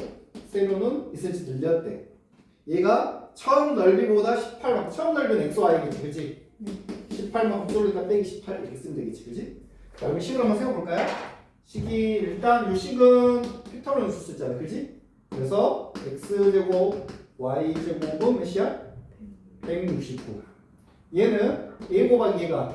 세로는 2cm 늘렸대. 얘가 처음 넓이보다 18만큼. 처음 넓이는 x, y겠지. 그렇지? 18만큼 줄이니까 빼기 18 이렇게 쓰면 되겠지. 그렇지? 자, 그럼 식을 한번 세워볼까요? 식이 일단 이 식은 픽토리얼 수 쓰잖아. 그렇지? 그래서 x제곱 y제곱은 몇이야? 169. 얘는 a 곱하기 얘가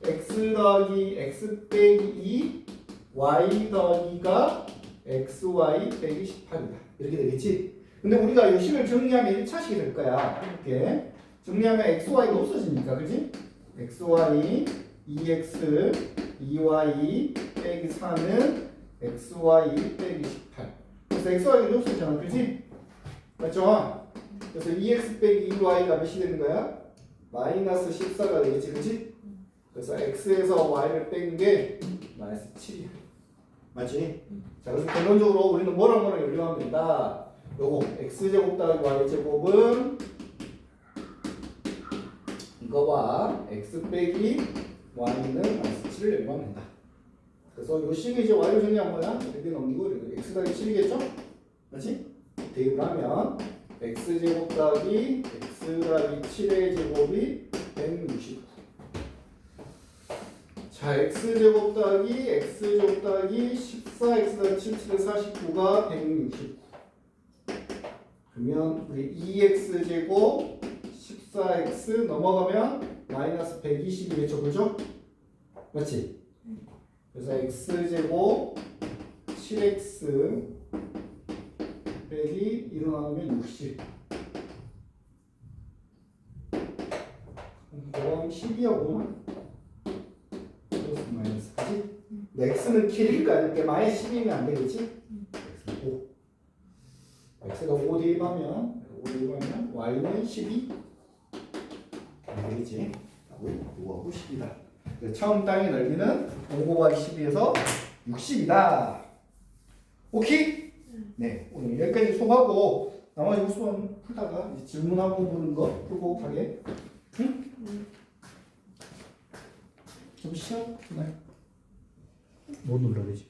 x 더하기 x 빼기 2 y 더하기가 xy 빼기 18이다. 이렇게 되겠지? 근데 우리가 이 식을 정리하면 1차식이 될 거야. 이렇게 정리하면 xy가 없어지니까. 그렇지? xy 2x 2y 빼기 4는 xy 빼기 18. 그래서 xy가 없어지잖아. 그렇지? 맞죠? 그래서 2x 빼기 2y가 몇이 되는 거야? 마이너스 14가 되겠지. 그치? 그래서 x에서 y를 뺀 게 마이너스 7이야. 맞지? 자, 그래서 결론적으로 우리는 뭐랑 뭐랑 연료하면 된다. 요거 x제곱 더하기 y제곱은 이거와 x 빼기 y는 마이너스 7을 연료하면 된다. 그래서 요 식을 이제 y로 정리한 거야. 이렇게 넘기고 이렇게 x 더하기 7이겠죠? 맞지? 대입을 하면 x제곱 더하기 x 더하기 7의 제곱이 169. 자, x제곱 더하기 x제곱 더하기 14x 더하기 77의 49가 169. 그러면 우리 2x제곱 14x 넘어가면 마이너스 120이겠죠. 그죠? 맞지? 그래서 x제곱 7x 빼기 1로 나누면 60. 그럼 12하고 플러스 마이너스. 그치? x는 길이니까 이렇게 마이너스 10이면 안 되겠지? x는 5. x가 5 대입하면 y는 12. 안 되겠지? 5하고 10이다. 처음 땅의 넓이는 5 곱하기 12에서 60이다. 오케이? 네, 오늘 여기까지 수업하고 나머지 수업 풀다가 이제 질문하고 보는 거 풀고 가게. 응? 좀 쉬어? 네. 뭐 눌러야 되지?